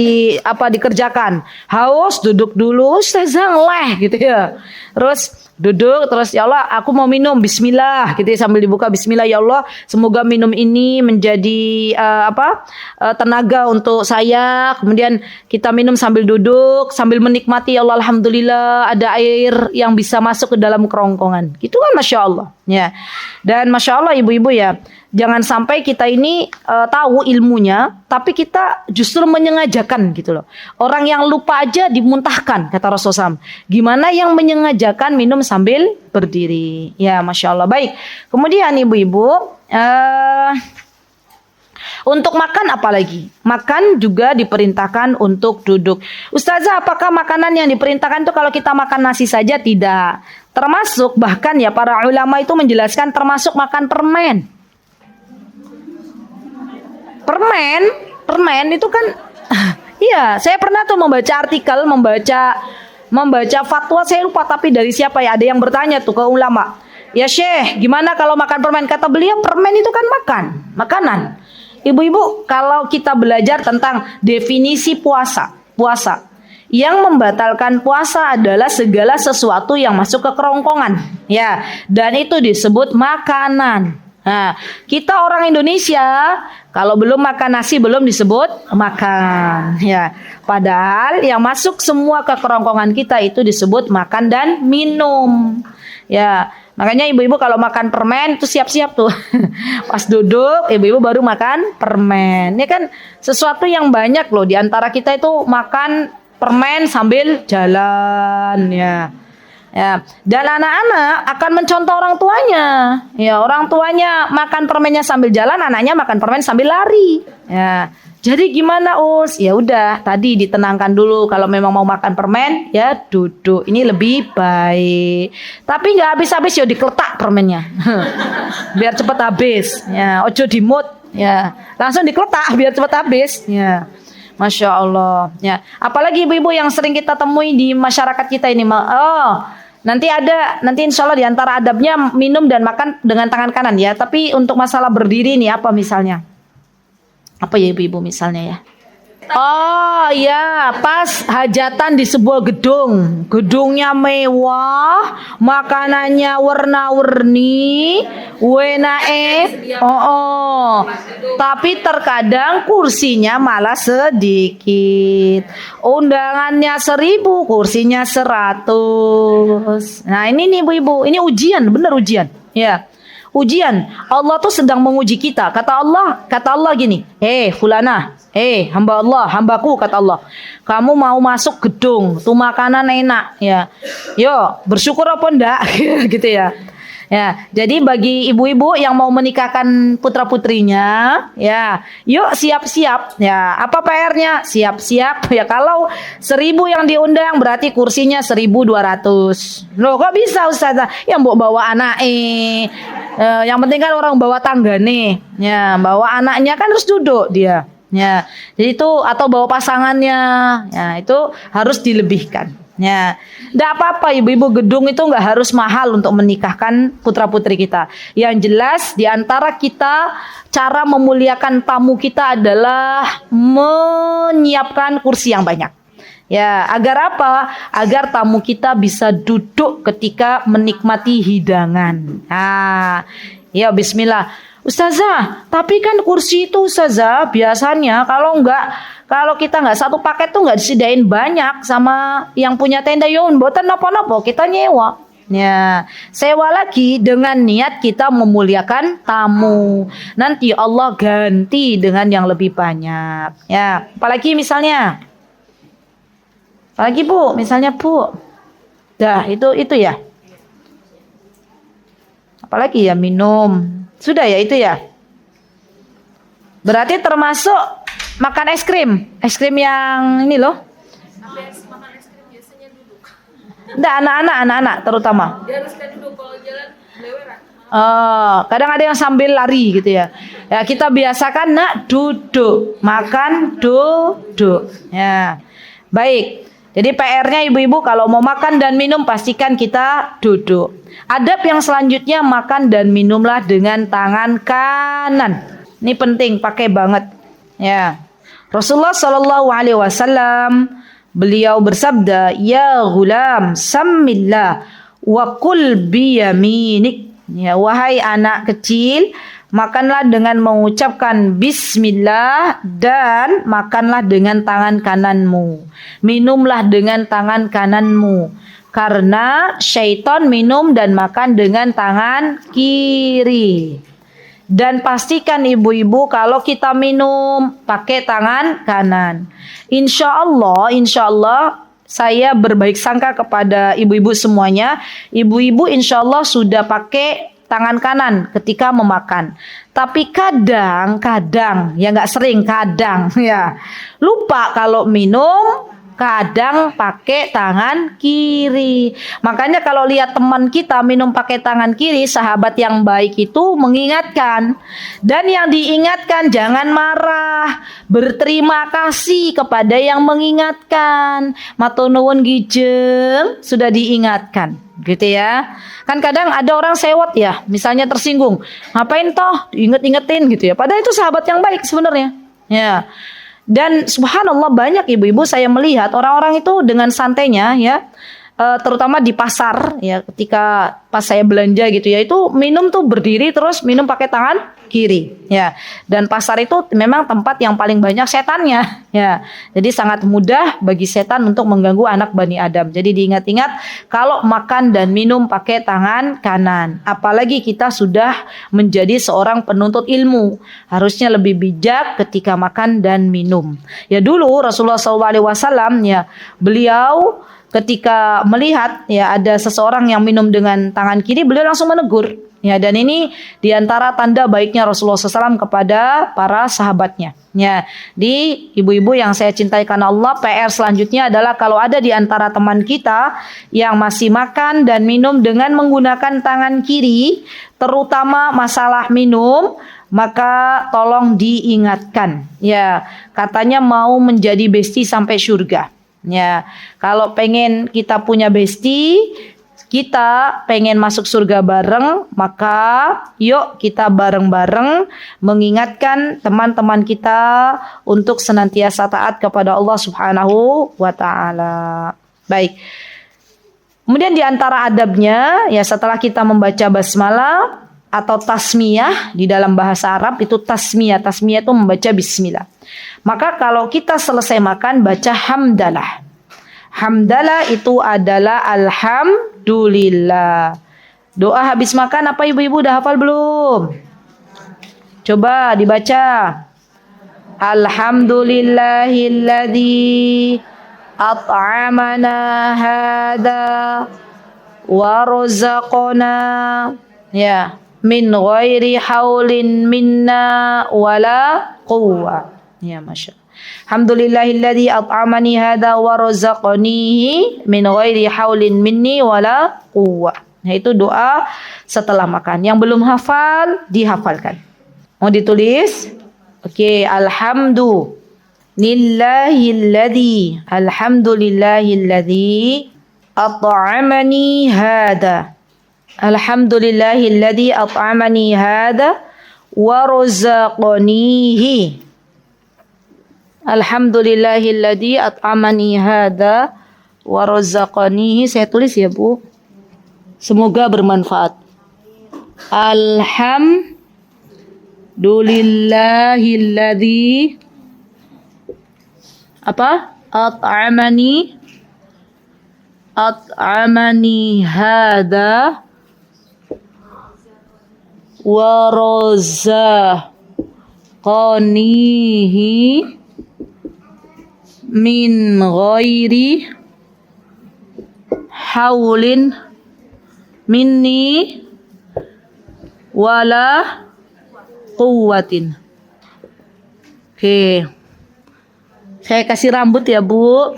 dikerjakan, haus duduk dulu, ustazah ngeleh gitu ya. Terus duduk, terus ya Allah aku mau minum, bismillah gitu ya, sambil dibuka bismillah, ya Allah semoga minum ini menjadi tenaga untuk saya. Kemudian kita minum sambil duduk, sambil menikmati, ya Allah alhamdulillah ada air yang bisa masuk ke dalam kerongkongan, gitu kan, masya Allah ya. Dan masya Allah ibu-ibu ya, jangan sampai kita ini tahu ilmunya tapi kita justru menyengajakan gitu loh. Orang yang lupa aja dimuntahkan kata Rasulullah SAW. Gimana yang menyengajakan minum sambil berdiri? Ya, masya Allah. Baik. Kemudian ibu-ibu, untuk makan apalagi? Makan juga diperintahkan untuk duduk. Ustazah, apakah makanan yang diperintahkan itu kalau kita makan nasi saja? Tidak. Termasuk bahkan ya para ulama itu menjelaskan termasuk makan permen. Permen itu kan iya, saya pernah tuh membaca artikel, membaca fatwa, saya lupa tapi dari siapa ya, ada yang bertanya tuh ke ulama. Ya Syekh, gimana kalau makan permen? Kata beliau, permen itu kan makanan. Ibu-ibu, kalau kita belajar tentang definisi puasa, yang membatalkan puasa adalah segala sesuatu yang masuk ke kerongkongan, ya, dan itu disebut makanan. Nah, kita orang Indonesia kalau belum makan nasi belum disebut makan, ya. Padahal yang masuk semua ke kerongkongan kita itu disebut makan dan minum, ya. Makanya ibu-ibu kalau makan permen itu siap-siap tuh. Pas duduk, ibu-ibu baru makan permen. Ini kan sesuatu yang banyak loh. Di antara kita itu makan permen sambil jalan, ya. Ya, dan anak-anak akan mencontoh orang tuanya. Ya, orang tuanya makan permennya sambil jalan, anaknya makan permen sambil lari. Ya. Jadi gimana, Us? Ya udah, tadi ditenangkan dulu. Kalau memang mau makan permen, ya duduk. Ini lebih baik. Tapi nggak habis-habis, ya dikeletak permennya. Biar cepat habis. Ya, ojo dimut. Ya, langsung dikeletak biar cepat habis. Ya. Masya Allah. Ya, apalagi ibu-ibu yang sering kita temui di masyarakat kita ini. Nanti insya Allah di antara adabnya minum dan makan dengan tangan kanan ya. Tapi untuk masalah berdiri nih apa misalnya? Apa ya ibu-ibu misalnya ya? Oh ya, pas hajatan di sebuah gedung. Gedungnya mewah, makanannya warna-warni, tapi terkadang kursinya malah sedikit. Undangannya 1000, kursinya 100. Nah ini nih ibu-ibu, ini ujian, bener ujian. Ya. Ujian. Allah tuh sedang menguji kita. Kata Allah gini, fulana, hamba Allah, hambaku, kata Allah, kamu mau masuk gedung, tuh makanan enak, ya, yo bersyukur apa enggak, gitu ya. Ya, jadi bagi ibu-ibu yang mau menikahkan putra-putrinya, ya, yuk siap-siap. Ya, apa PR-nya? Siap-siap. Ya, kalau 1000 yang diundang berarti kursinya 1200. Loh, kok bisa Ustazah? Yang bawa anak yang penting kan orang bawa tangga nih. Ya, bawa anaknya kan harus duduk dia. Ya, jadi itu atau bawa pasangannya. Ya, itu harus dilebihkan. Ya, tidak apa-apa ibu-ibu, gedung itu nggak harus mahal untuk menikahkan putra-putri kita. Yang jelas di antara kita cara memuliakan tamu kita adalah menyiapkan kursi yang banyak. Ya, agar apa? Agar tamu kita bisa duduk ketika menikmati hidangan. Nah, ya bismillah. Ustazah, tapi kan kursi itu Ustazah biasanya kalau kita nggak satu paket tuh nggak disediain banyak sama yang punya tenda, yun boten nopo-nopo kita nyewa. Ya, sewa lagi dengan niat kita memuliakan tamu. Nanti Allah ganti dengan yang lebih banyak. Ya, apalagi misalnya Apalagi Bu, misalnya Bu. Dah, itu ya. Apalagi ya, minum. Sudah ya itu ya. Berarti termasuk makan es krim. Es krim yang ini loh. Makan es krim biasanya duduk. Enggak, anak-anak terutama. Dia harus kan duduk kalau jalan leweran. Oh, kadang ada yang sambil lari gitu ya. Ya kita biasakan nak duduk, makan duduk. Ya, baik. Jadi PR-nya ibu-ibu kalau mau makan dan minum pastikan kita duduk. Adab yang selanjutnya makan dan minumlah dengan tangan kanan. Ini penting, pakai banget. Ya, Rasulullah Shallallahu Alaihi Wasallam beliau bersabda, ya gulam, samillah wa kul biyaminik. Ya, wahai anak kecil, makanlah dengan mengucapkan bismillah dan makanlah dengan tangan kananmu. Minumlah dengan tangan kananmu. Karena syaitan minum dan makan dengan tangan kiri. Dan pastikan ibu-ibu kalau kita minum pakai tangan kanan. Insya Allah saya berbaik sangka kepada ibu-ibu semuanya. Ibu-ibu insya Allah sudah pakai tangan kanan ketika memakan. Tapi kadang ya nggak sering, kadang ya lupa kalau minum. Kadang pakai tangan kiri. Makanya kalau lihat teman kita minum pakai tangan kiri, sahabat yang baik itu mengingatkan. Dan yang diingatkan jangan marah, berterima kasih kepada yang mengingatkan. Matur nuwun gijeng, sudah diingatkan, gitu ya. Kan kadang ada orang sewot ya, misalnya tersinggung, ngapain toh diinget-ingetin gitu ya. Padahal itu sahabat yang baik sebenarnya. Ya. Dan subhanallah banyak ibu-ibu saya melihat orang-orang itu dengan santainya ya, terutama di pasar ya, ketika pas saya belanja gitu ya, itu minum tuh berdiri terus minum pakai tangan kiri ya. Dan pasar itu memang tempat yang paling banyak setannya ya. Jadi sangat mudah bagi setan untuk mengganggu anak Bani Adam. Jadi diingat-ingat kalau makan dan minum pakai tangan kanan. Apalagi kita sudah menjadi seorang penuntut ilmu, harusnya lebih bijak ketika makan dan minum. Ya dulu Rasulullah SAW ya, beliau ketika melihat ya ada seseorang yang minum dengan tangan kiri, beliau langsung menegur. Ya, dan ini diantara tanda baiknya Rasulullah SAW kepada para sahabatnya. Ya, di ibu-ibu yang saya cintai karena Allah, PR selanjutnya adalah kalau ada di antara teman kita yang masih makan dan minum dengan menggunakan tangan kiri, terutama masalah minum, maka tolong diingatkan. Ya, katanya mau menjadi bestie sampai surga. Ya, kalau pengen kita punya bestie, kita pengen masuk surga bareng, maka yuk kita bareng-bareng mengingatkan teman-teman kita untuk senantiasa taat kepada Allah Subhanahu wa taala. Baik. Kemudian di antara adabnya ya, setelah kita membaca basmalah atau tasmiyah, di dalam bahasa Arab itu tasmiyah itu membaca bismillah. Maka kalau kita selesai makan baca hamdalah. Hamdalah itu adalah alhamdulillah. Doa habis makan apa ibu-ibu udah hafal belum? Coba dibaca. Alhamdulillahilladzi at'amana hada wa razaqana ya min ghairi haulin minna wala quwwah. Ya masya. Alhamdulillahilladzi at'amani hada wa razaqanihi min ghairi haulin minni wala quwwah. Nah, itu doa setelah makan. Yang belum hafal dihafalkan. Mau ditulis? Oke, alhamdulillahilladzi at'amani hada. Alhamdulillahilladzi at'amani hada wa razaqanihi. Alhamdulillahilladzi at'amani hada wa razaqanihi. Saya tulis ya, Bu. Semoga bermanfaat. Alhamdulillahilladzi apa? At'amani hada wa razaqanihi min ghairi haulin minni wala quwwatin. Oke. Saya kasih rambut ya, Bu.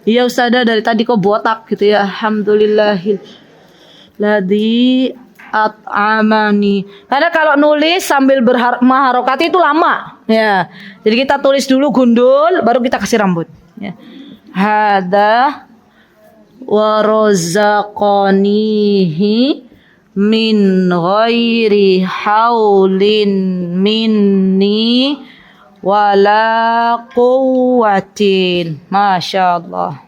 Ya Ustazah, dari tadi kok botak gitu ya. Alhamdulillahilladzi at'amani. Karena kalau nulis sambil maharokati itu lama ya. Jadi kita tulis dulu gundul baru kita kasih rambut ya. Hada wa razaqanihi min ghairi haulin minni wala quwwatin. Masya Allah.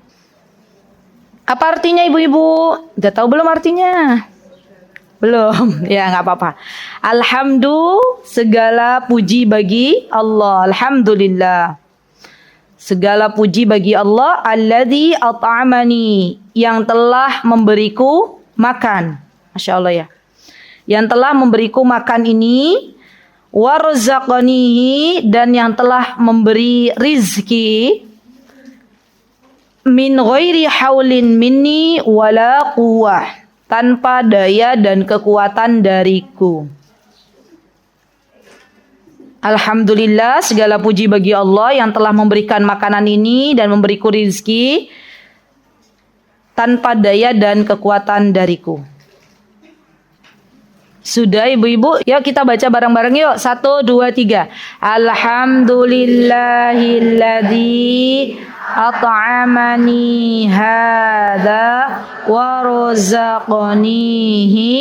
Apa artinya ibu-ibu? Udah tahu belum artinya? Belum? Ya nggak apa-apa. Segala puji bagi Allah. Alhamdulillah. Segala puji bagi Allah. Alladzi at'amani, yang telah memberiku makan. Masya Allah ya. Yang telah memberiku makan ini. Warzaqanihi, dan yang telah memberi rizki. Min ghairi haulin minni wala quwwah, tanpa daya dan kekuatan dariku. Alhamdulillah, segala puji bagi Allah yang telah memberikan makanan ini dan memberiku rizki tanpa daya dan kekuatan dariku. Sudah ibu-ibu, yuk kita baca bareng-bareng yuk. 1, 2, 3. Alhamdulillahilladzi at'amani hadza wa razaqanihi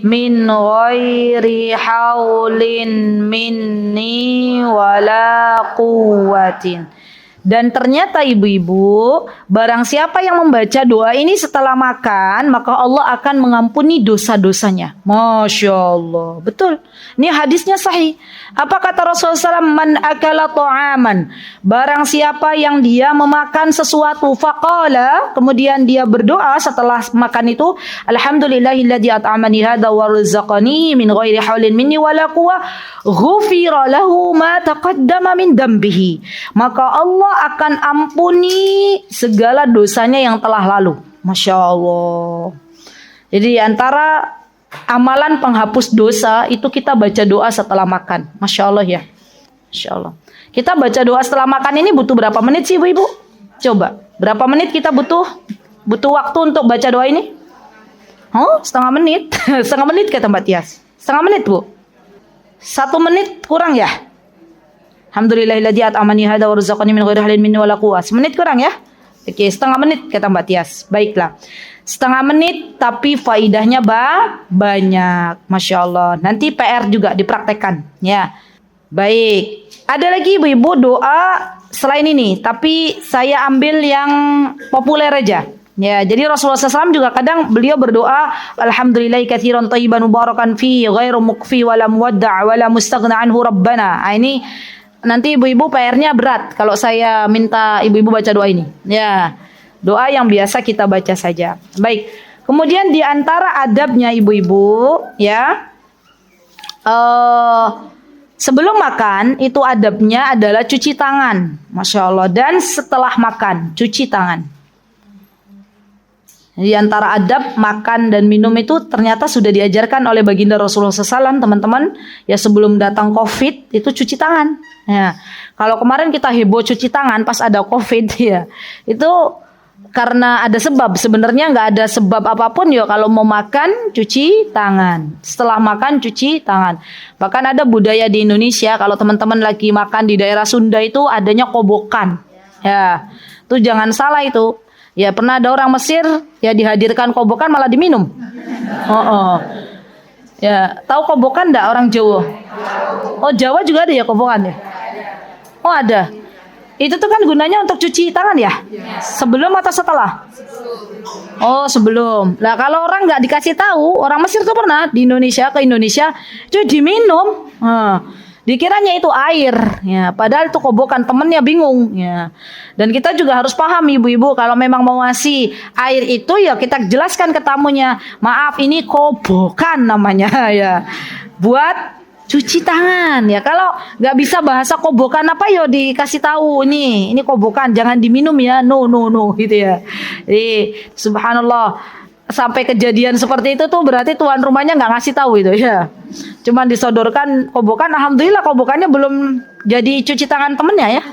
min ghairi haulin minni wala quwwatin. Dan ternyata ibu-ibu, barang siapa yang membaca doa ini setelah makan, maka Allah akan mengampuni dosa-dosanya. Masya Allah. Betul. Ini hadisnya sahih. Apa kata Rasulullah SAW? Man akala ta'aman. Barang siapa yang dia memakan sesuatu, faqala, kemudian dia berdoa setelah makan itu, Alhamdulillahilladzi at'amani hadza wa razaqani min ghairi haulin minni wala quwwah, ghufira lahu ma taqaddama min dambihi. Maka Allah akan ampuni segala dosanya yang telah lalu. Masya Allah. Jadi antara amalan penghapus dosa itu kita baca doa setelah makan. Masya Allah ya. Masya Allah. Kita baca doa setelah makan ini butuh berapa menit sih ibu-ibu? Coba. Berapa menit kita butuh waktu untuk baca doa ini? Oh, setengah menit. Setengah menit kata Mbak Tias. Setengah menit Bu. 1 menit kurang ya? Alhamdulillahilladzi at'amani hadza wa razaqani min ghairi haulin minni wala quwwah. 1 menit kurang ya? Oke, setengah menit kata Mbak Tias. Baiklah. Setengah menit tapi faidahnya banyak. Masya Allah. Nanti PR juga dipraktekkan ya. Baik. Ada lagi ibu-ibu doa selain ini, tapi saya ambil yang populer aja. Ya, jadi Rasulullah SAW juga kadang beliau berdoa, Alhamdulillahi katsiran thayyiban mubarakan fi ghairu mukfi wala muwadda' wala mustaghna anhu rabbana. Nah, ini nanti ibu-ibu PR-nya berat kalau saya minta ibu-ibu baca doa ini. Ya, doa yang biasa kita baca saja. Baik. Kemudian di antara adabnya ibu-ibu, ya, sebelum makan itu adabnya adalah cuci tangan, Masya Allah. Dan setelah makan cuci tangan. Di antara adab makan dan minum itu ternyata sudah diajarkan oleh baginda Rasulullah SAW, teman-teman. Ya sebelum datang COVID itu cuci tangan. Ya, kalau kemarin kita heboh cuci tangan pas ada COVID ya, itu karena ada sebab. Sebenarnya nggak ada sebab apapun ya. Kalau mau makan cuci tangan, setelah makan cuci tangan. Bahkan ada budaya di Indonesia kalau teman-teman lagi makan di daerah Sunda itu adanya kobokan. Ya, itu jangan salah itu. Ya pernah ada orang Mesir ya dihadirkan kobokan malah diminum. Ya tahu kobokan enggak orang Jawa? Oh Jawa juga ada ya kobokan ya? Oh ada. Itu tuh kan gunanya untuk cuci tangan ya? Sebelum atau setelah? Oh sebelum. Nah kalau orang nggak dikasih tahu, orang Mesir tuh pernah di Indonesia ke Indonesia, itu diminum. Dikiranya itu air, ya. Padahal itu kobokan, temennya bingung, ya. Dan kita juga harus paham ibu-ibu kalau memang mau ngasih air itu ya kita jelaskan ke tamunya, maaf ini kobokan namanya ya. Buat Cuci tangan ya. Kalau nggak bisa bahasa kobokan apa yo dikasih tahu ini kobokan jangan diminum ya. No gitu ya. Jadi subhanallah sampai kejadian seperti itu tuh berarti tuan rumahnya nggak ngasih tahu itu ya. Cuman disodorkan kobokan. Alhamdulillah kobokannya belum jadi cuci tangan temennya ya.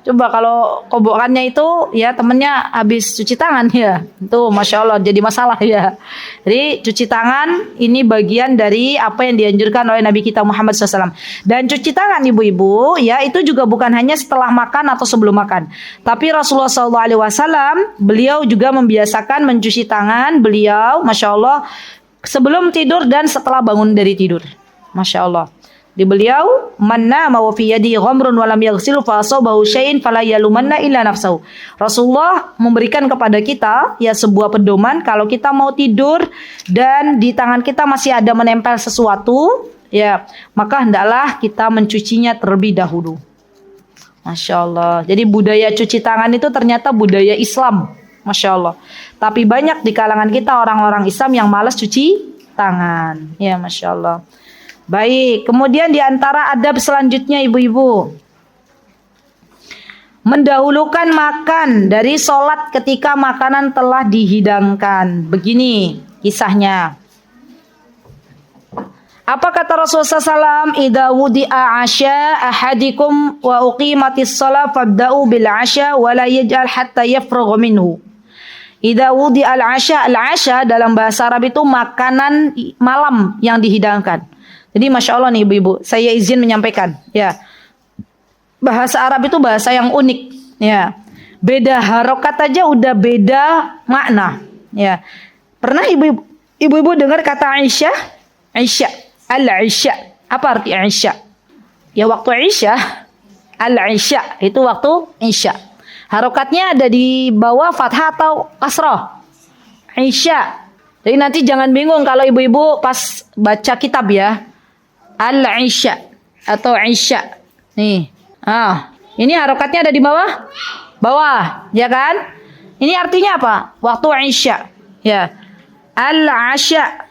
Coba kalau kobokannya itu ya temennya habis cuci tangan ya, itu masya Allah jadi masalah ya. Jadi cuci tangan ini bagian dari apa yang dianjurkan oleh Nabi kita Muhammad SAW. Dan cuci tangan ibu-ibu ya itu juga bukan hanya setelah makan atau sebelum makan. Tapi Rasulullah SAW beliau juga membiasakan mencuci tangan beliau, masya Allah sebelum tidur dan setelah bangun dari tidur, masya Allah. Di beliau manna ma wa fi yadi ghamrun wa lam yaghsilu fa asabahu syai'in fala yalumanna illa nafsahu. Rasulullah memberikan kepada kita ya sebuah pedoman kalau kita mau tidur dan di tangan kita masih ada menempel sesuatu ya maka hendaklah kita mencucinya terlebih dahulu. Masya Allah. Jadi budaya cuci tangan itu ternyata budaya Islam. Masya Allah. Tapi banyak di kalangan kita orang-orang Islam yang malas cuci tangan. Ya Masya Allah. Baik, kemudian di antara adab selanjutnya ibu-ibu, mendahulukan makan dari sholat ketika makanan telah dihidangkan. Begini kisahnya. Apa kata Rasulullah SAW? Idza wudi'a 'asya ahadikum wa uqimatis shalah fabda'u bil 'asya wa la yaj'al hatta yafrugha minhu. Idza wudi'a al-'asya, al-'asya dalam bahasa Arab itu makanan malam yang dihidangkan. Jadi masya Allah nih ibu-ibu, saya izin menyampaikan, ya bahasa Arab itu bahasa yang unik, ya beda harokat aja udah beda makna, ya pernah ibu-ibu dengar kata Aisyah, al-Aisyah, apa arti Aisyah? Ya waktu Aisyah, al-Aisyah itu waktu Isya. Harokatnya ada di bawah fathah atau kasrah, Aisyah. Jadi nanti jangan bingung kalau ibu-ibu pas baca kitab ya. Al-Isya atau Isya. Nih. Ini harokatnya ada di bawah? Bawah, ya kan? Ini artinya apa? Waktu Isya. Ya. Al-Asya.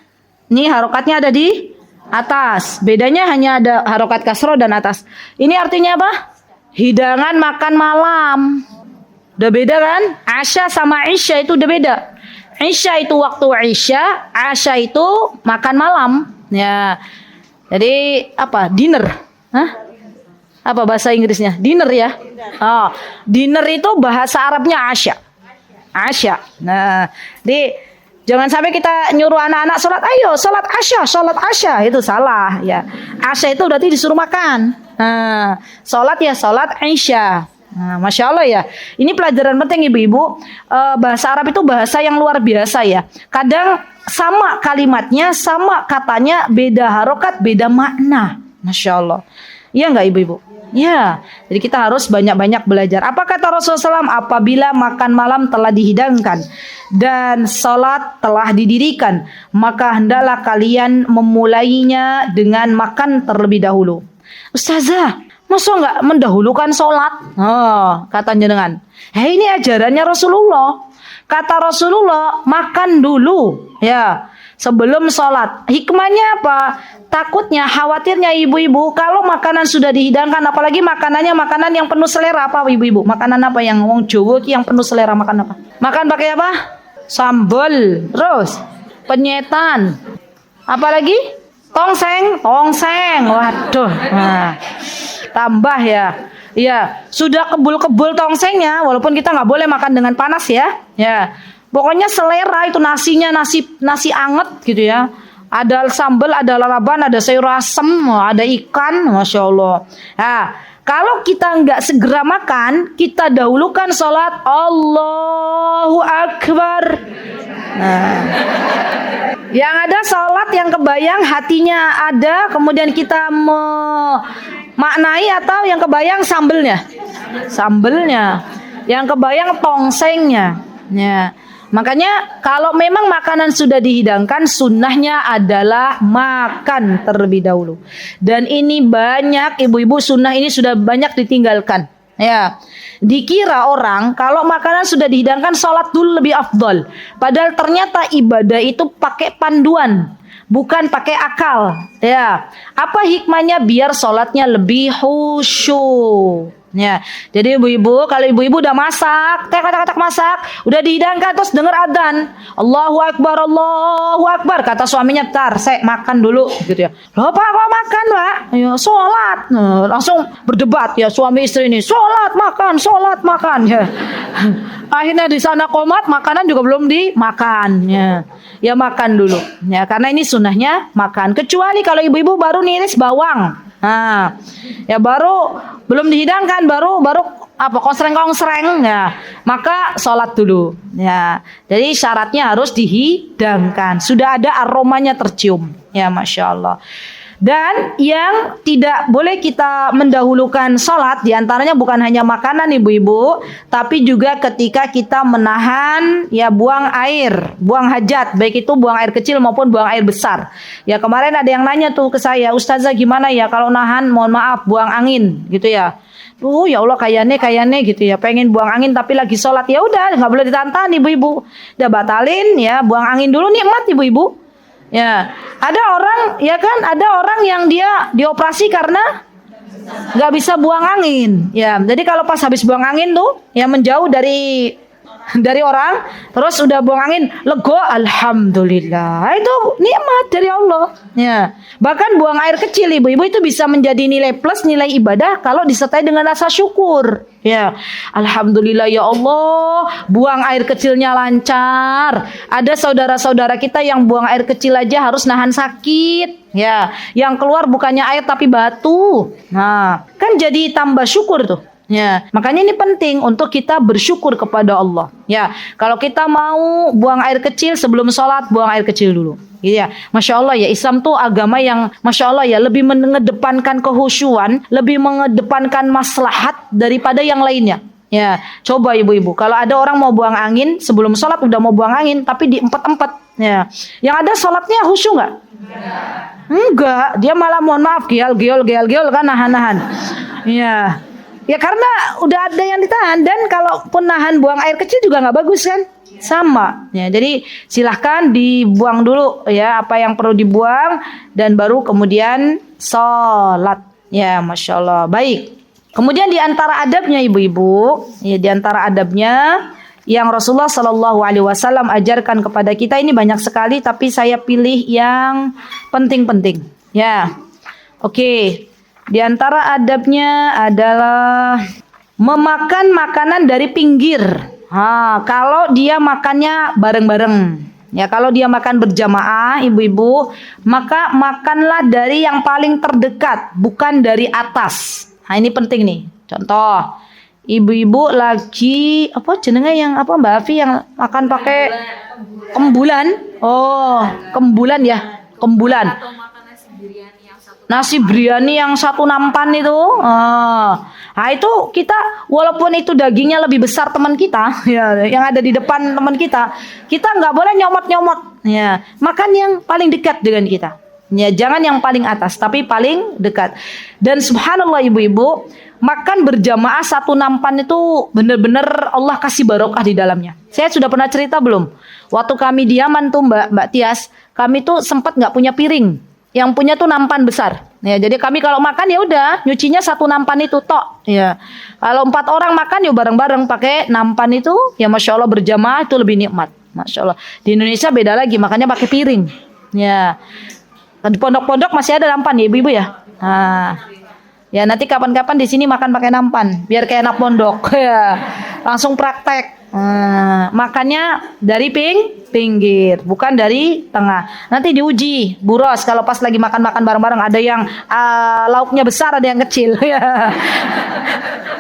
Ini harokatnya ada di atas. Bedanya hanya ada harokat kasroh dan atas. Ini artinya apa? Hidangan makan malam. Udah beda kan? Asya sama Isya itu udah beda. Isya itu waktu Isya, Asya itu makan malam. Ya. Jadi apa? Dinner. Hah? Apa bahasa Inggrisnya? Dinner ya. Dinner itu bahasa Arabnya Asya. Asya. Nah, jadi jangan sampai kita nyuruh anak-anak sholat, ayo sholat Asya, itu salah ya. Asya itu berarti disuruh makan. Nah, sholat ya sholat Isya. Nah, masya Allah ya. Ini pelajaran penting ibu-ibu. Bahasa Arab itu bahasa yang luar biasa ya. Kadang sama kalimatnya, sama katanya, beda harokat, beda makna. Masya Allah. Iya nggak ibu-ibu? Ya. Jadi kita harus banyak-banyak belajar. Apa kata Rasulullah SAW? Apabila makan malam telah dihidangkan dan sholat telah didirikan, maka hendaklah kalian memulainya dengan makan terlebih dahulu. Ustazah, masa nggak mendahulukan sholat? Kata jenengan. Ini ajarannya Rasulullah. Kata Rasulullah, makan dulu ya sebelum sholat. Hikmahnya apa? Takutnya, khawatirnya ibu-ibu kalau makanan sudah dihidangkan, apalagi makanannya makanan yang penuh selera. Apa ibu-ibu? Makanan apa yang wong Jawa yang penuh selera makan apa? Makan pakai apa? Sambal, terus penyetan. Apalagi? Tongseng. Waduh. Nah, tambah ya. Ya, sudah kebul-kebul tongsengnya, walaupun kita nggak boleh makan dengan panas ya. Ya, pokoknya selera itu nasinya nasi anget gitu ya. Ada sambal, ada lalapan, ada sayur asem, ada ikan, masya Allah. Nah, kalau kita nggak segera makan, kita dahulukan sholat Allahu Akbar. Nah, yang ada sholat yang kebayang hatinya ada, kemudian kita maknai atau yang kebayang sambelnya, yang kebayang tongsengnya. Ya. Makanya kalau memang makanan sudah dihidangkan, sunnahnya adalah makan terlebih dahulu. Dan ini banyak ibu-ibu sunnah ini sudah banyak ditinggalkan. Ya, dikira orang kalau makanan sudah dihidangkan sholat dulu lebih afdol. Padahal ternyata ibadah itu pakai panduan. bukan pakai akal. Ya, apa hikmahnya? Biar sholatnya lebih khusyuk. Ya, jadi ibu-ibu, kalau ibu-ibu udah masak, tak masak, udah dihidangkan terus dengar adzan, Allahu Akbar, kata suaminya, "Tar, saya makan dulu," gitu ya. "Loh, Pak, kok makan, Pak?" "Ya, sholat." Nah, langsung berdebat ya suami istri ini, sholat makan ya. Akhirnya di sana komat, makanan juga belum dimakan ya. Ya makan dulu ya, karena ini sunnahnya makan. Kecuali kalau ibu-ibu baru niris bawang. Nah, ya baru belum dihidangkan, baru apa konsreng ya, maka sholat dulu ya. Jadi syaratnya harus dihidangkan, sudah ada aromanya tercium ya, masya Allah. Dan yang tidak boleh kita mendahulukan sholat diantaranya bukan hanya makanan ibu-ibu, tapi juga ketika kita menahan ya buang air, buang hajat, baik itu buang air kecil maupun buang air besar. Ya kemarin ada yang nanya tuh ke saya, "Ustazah gimana ya kalau nahan, mohon maaf, buang angin gitu ya." Ya Allah, kayaknya gitu ya, pengen buang angin tapi lagi sholat. Ya udah, nggak boleh ditahan ibu-ibu, udah batalin ya, buang angin dulu, nikmat ibu-ibu. Ya, ada orang yang dia dioperasi karena nggak bisa buang angin. Ya, jadi kalau pas habis buang angin tuh, ya menjauh dari orang, terus udah buang angin, lego, alhamdulillah, itu nikmat dari Allah. Ya, bahkan buang air kecil ibu-ibu itu bisa menjadi nilai plus, nilai ibadah kalau disertai dengan rasa syukur. Ya, alhamdulillah ya Allah, buang air kecilnya lancar. Ada saudara-saudara kita yang buang air kecil aja harus nahan sakit. Ya, yang keluar bukannya air tapi batu. Nah, kan jadi tambah syukur tuh. Ya, makanya ini penting untuk kita bersyukur kepada Allah. Ya, kalau kita mau buang air kecil sebelum sholat, buang air kecil dulu. Iya, masya Allah ya, Islam tuh agama yang masya Allah ya, lebih mengedepankan kehusyuan, lebih mengedepankan maslahat daripada yang lainnya. Ya, coba ibu-ibu, kalau ada orang mau buang angin sebelum sholat udah mau buang angin, tapi diempet-empet. Ya, yang ada sholatnya khusyuk nggak? Enggak, dia malah mohon maaf geol kan, nahan-nahan. Ya. Ya karena udah ada yang ditahan, dan kalaupun nahan buang air kecil juga nggak bagus kan, sama. Ya, jadi silahkan dibuang dulu ya apa yang perlu dibuang, dan baru kemudian sholat. Ya, masya Allah. Baik. Kemudian di antara adabnya ibu-ibu, ya di antara adabnya yang Rasulullah Shallallahu Alaihi Wasallam ajarkan kepada kita ini banyak sekali, tapi saya pilih yang penting-penting. Ya, oke. Di antara adabnya adalah memakan makanan dari pinggir. Kalau dia makannya bareng-bareng. Ya, kalau dia makan berjamaah, ibu-ibu, maka makanlah dari yang paling terdekat, bukan dari atas. Ini penting nih. Contoh, ibu-ibu lagi Mbak Afi yang makan pakai kembulan. Oh, kembulan ya, kembulan. Atau makan nasi biryani yang satu. Nasi biryani yang satu nampan itu, nah itu kita walaupun itu dagingnya lebih besar teman kita, ya, yang ada di depan teman kita nggak boleh nyomot-nyomot, ya, makan yang paling dekat dengan kita, ya, jangan yang paling atas, tapi paling dekat. Dan subhanallah ibu-ibu, makan berjamaah satu nampan itu benar-benar Allah kasih barokah di dalamnya. Saya sudah pernah cerita belum? Waktu kami di Yaman tuh Mbak Tias, kami tuh sempat nggak punya piring. Yang punya tuh nampan besar. Ya, jadi kami kalau makan ya udah nyucinya satu nampan itu tok. Ya. Kalau 4 orang makan ya bareng-bareng pakai nampan itu, ya masya Allah berjamaah itu lebih nikmat. Masya Allah. Di Indonesia beda lagi, makanya pakai piring. Ya. Di pondok-pondok masih ada nampan ya ibu-ibu ya. Ya nanti kapan-kapan di sini makan pakai nampan, biar kayak anak pondok. Ya. Langsung praktek. Makannya dari pinggir, bukan dari tengah. Nanti diuji, buros kalau pas lagi makan-makan bareng-bareng, ada yang lauknya besar, ada yang kecil. Ya.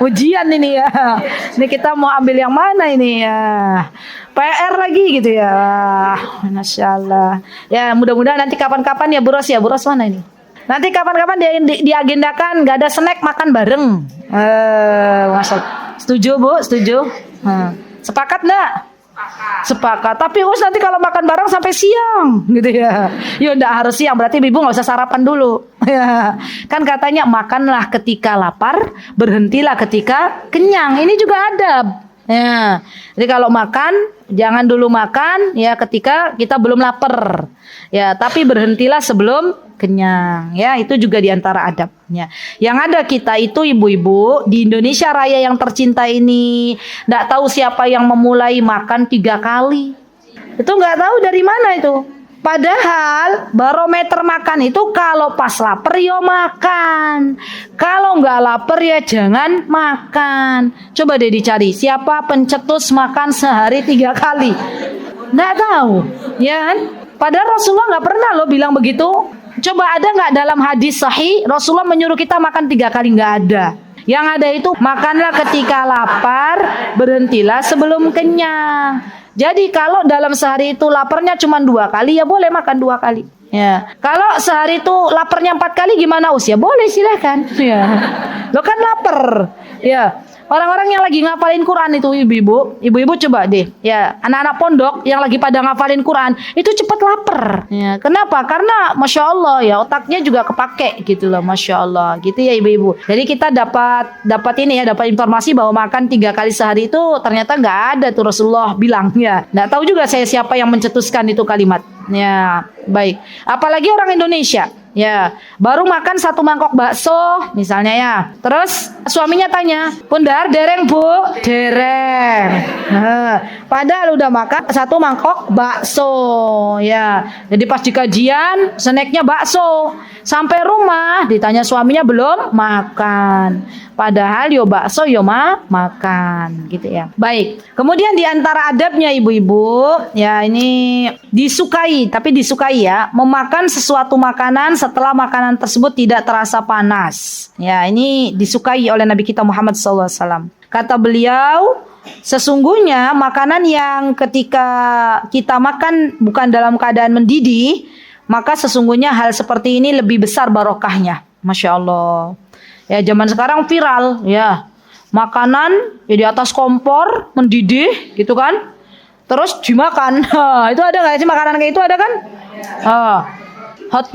Ujian ini ya. Ini kita mau ambil yang mana ini ya? PR lagi gitu ya. Masya Allah. Ya mudah-mudahan nanti kapan-kapan ya buros mana ini? Nanti kapan-kapan diagendakan nggak ada snack, makan bareng. Maksud. Setuju Bu? Setuju? Sepakat enggak? Sepakat. Tapi nanti kalau makan bareng sampai siang gitu ya. Ya enggak harus siang, berarti ibu enggak usah sarapan dulu. Ya. Kan katanya makanlah ketika lapar, berhentilah ketika kenyang. Ini juga adab. Ya, jadi kalau makan jangan dulu makan ya ketika kita belum lapar. Ya, tapi berhentilah sebelum kenyang. Ya, itu juga diantara adabnya. Yang ada kita itu ibu-ibu di Indonesia Raya yang tercinta ini, nggak tahu siapa yang memulai makan 3 kali. Itu nggak tahu dari mana itu. Padahal barometer makan itu kalau pas lapar ya makan. Kalau nggak lapar ya jangan makan. Coba deh dicari siapa pencetus makan sehari 3 kali. Nggak tahu, ya kan? Padahal Rasulullah nggak pernah loh bilang begitu. Coba ada nggak dalam hadis sahih Rasulullah menyuruh kita makan 3 kali? Nggak ada. Yang ada itu makanlah ketika lapar, berhentilah sebelum kenyang. Jadi kalau dalam sehari itu laparnya cuma 2 kali ya boleh makan 2 kali. Ya. Kalau sehari itu laparnya 4 kali gimana ya boleh silakan. Ya. Lo kan lapar. Ya. Orang-orang yang lagi ngafalin Quran itu ibu-ibu coba deh, ya anak-anak pondok yang lagi pada ngafalin Quran itu cepat lapar. Ya, kenapa? Karena masya Allah ya otaknya juga kepake gitu loh, masya Allah gitu ya ibu-ibu. Jadi kita dapat informasi bahwa makan 3 kali sehari itu ternyata nggak ada tuh Rasulullah bilangnya. Nggak tahu juga saya siapa yang mencetuskan itu kalimat. Ya baik. Apalagi orang Indonesia. Ya, baru makan 1 mangkok bakso misalnya ya. Terus suaminya tanya, "Pundar dereng, Bu?" "Dereng." Padahal udah makan 1 mangkok bakso ya. Jadi pas di kajian snacknya bakso. Sampai rumah ditanya suaminya belum makan. Padahal yo bakso yo makan gitu ya. Baik. Kemudian di antara adabnya ibu-ibu ya ini disukai ya memakan sesuatu makanan setelah makanan tersebut tidak terasa panas. Ya, ini disukai oleh Nabi kita Muhammad SAW. Kata beliau, sesungguhnya makanan yang ketika kita makan bukan dalam keadaan mendidih, maka sesungguhnya hal seperti ini lebih besar barokahnya. Masya Allah. Ya, zaman sekarang viral ya. Makanan ya di atas kompor mendidih gitu kan. Terus dimakan. Itu ada nggak sih makanan kayak itu, ada kan? Hot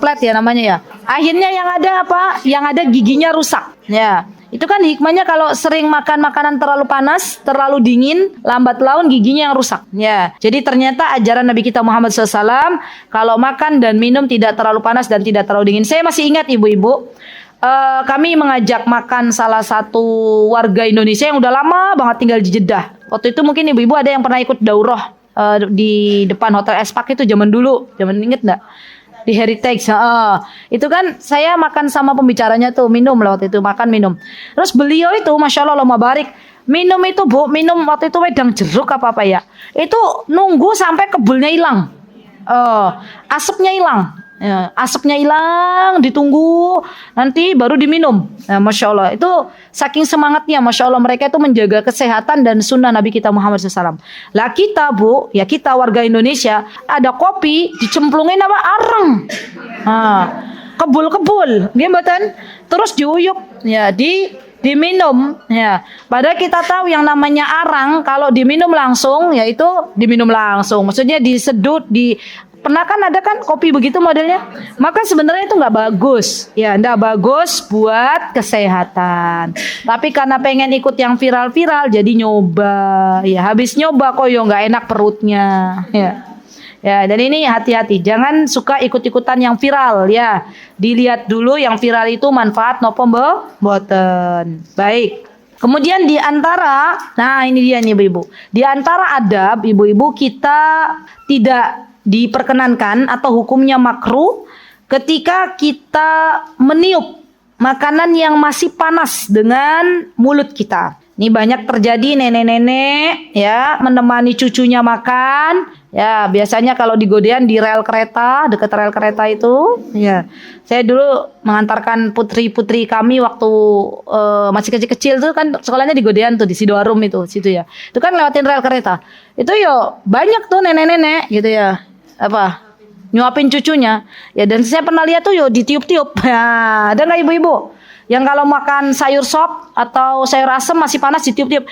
plate ya namanya ya. Akhirnya yang ada apa? Yang ada giginya rusak. Ya. Itu kan hikmahnya kalau sering makan makanan terlalu panas, terlalu dingin, lambat laun giginya yang rusak. Ya. Jadi ternyata ajaran Nabi kita Muhammad SAW kalau makan dan minum tidak terlalu panas dan tidak terlalu dingin. Saya masih ingat ibu-ibu, kami mengajak makan salah satu warga Indonesia yang udah lama banget tinggal di Jeddah. Waktu itu mungkin ibu-ibu ada yang pernah ikut daurah di depan Hotel Espak itu zaman dulu, inget nggak? Di Heritage, itu kan saya makan sama pembicaranya tuh, minum lah waktu itu, makan minum. Terus beliau itu, masya Allah, Allahumma barik, minum itu Bu, minum waktu itu wedang jeruk apa ya, itu nunggu sampai kebulnya hilang, asapnya hilang. Ya, asapnya hilang, ditunggu, nanti baru diminum. Nah, masya Allah, itu saking semangatnya, masya Allah mereka itu menjaga kesehatan dan sunnah Nabi kita Muhammad SAW. Lah kita Bu, ya kita warga Indonesia, ada kopi dicemplungin apa arang, kebul, gimana? Terus diuyup, ya diminum, ya. Padahal kita tahu yang namanya arang kalau diminum langsung, yaitu diminum langsung. Maksudnya disedot, pernah kan ada kan kopi begitu modelnya, maka sebenarnya itu nggak bagus, ya nggak bagus buat kesehatan. Tapi karena pengen ikut yang viral-viral, jadi nyoba, ya habis nyoba kok yo nggak enak perutnya, ya. Dan ini hati-hati, jangan suka ikut-ikutan yang viral, ya. Dilihat dulu yang viral itu manfaat nopo mboten. Baik. Kemudian di antara, nah ini dia nih ibu-ibu, di antara adab ibu-ibu kita tidak diperkenankan atau hukumnya makruh ketika kita meniup makanan yang masih panas dengan mulut kita. Ini banyak terjadi nenek-nenek ya menemani cucunya makan. Ya, biasanya kalau di Godean di rel kereta, dekat rel kereta itu, ya. Saya dulu mengantarkan putri-putri kami waktu masih kecil-kecil tuh kan sekolahnya di Godean tuh di Sidoarum itu, situ ya. Itu kan lewatin rel kereta. Itu yo banyak tuh nenek-nenek gitu ya. Nyuapin cucunya. Ya, dan saya pernah lihat tuh yo ditiup-tiup. Ya, ada nggak ibu-ibu yang kalau makan sayur sop atau sayur asem masih panas ditiup-tiup?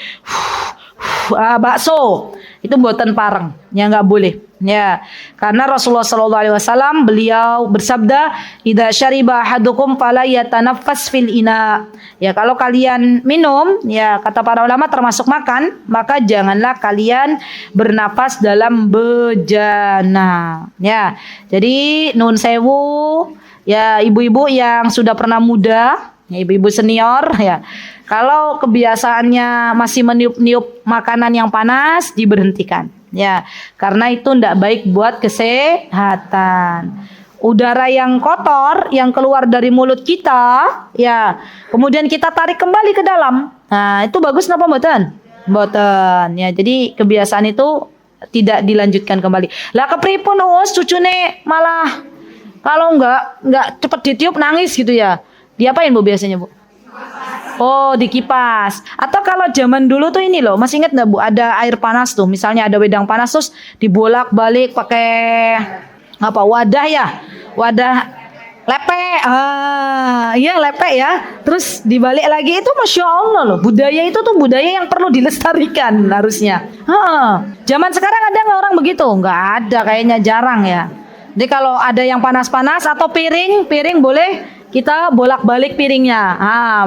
bakso itu mboten pareng, ya nggak boleh. Ya, karena Rasulullah SAW beliau bersabda, "Idza syariba ahadukum fala yatanaffas fil ina." Ya, kalau kalian minum, ya kata para ulama termasuk makan, maka janganlah kalian bernapas dalam bejana. Ya. Jadi nun sewu, ya ibu-ibu yang sudah pernah muda, ya, ibu-ibu senior, ya. Kalau kebiasaannya masih meniup-niup makanan yang panas, diberhentikan. Ya, karena itu tidak baik buat kesehatan. Udara yang kotor yang keluar dari mulut kita, ya, kemudian kita tarik kembali ke dalam. Nah, itu bagus napa mboten? Mboten. Ya, jadi kebiasaan itu tidak dilanjutkan kembali. Lah kepripun Us cucune malah kalau enggak cepet ditiup nangis gitu ya. Diapain Bu biasanya, Bu? Oh, dikipas. Atau kalau zaman dulu tuh ini loh, masih ingat nggak Bu? Ada air panas tuh, misalnya ada wedang panas terus dibolak-balik pakai apa? Wadah ya, wadah lepek. Iya lepek ya. Terus dibalik lagi itu, masya Allah loh. Budaya itu tuh budaya yang perlu dilestarikan harusnya. Zaman sekarang ada nggak orang begitu? Nggak ada, kayaknya jarang ya. Jadi kalau ada yang panas-panas atau piring boleh kita bolak-balik piringnya.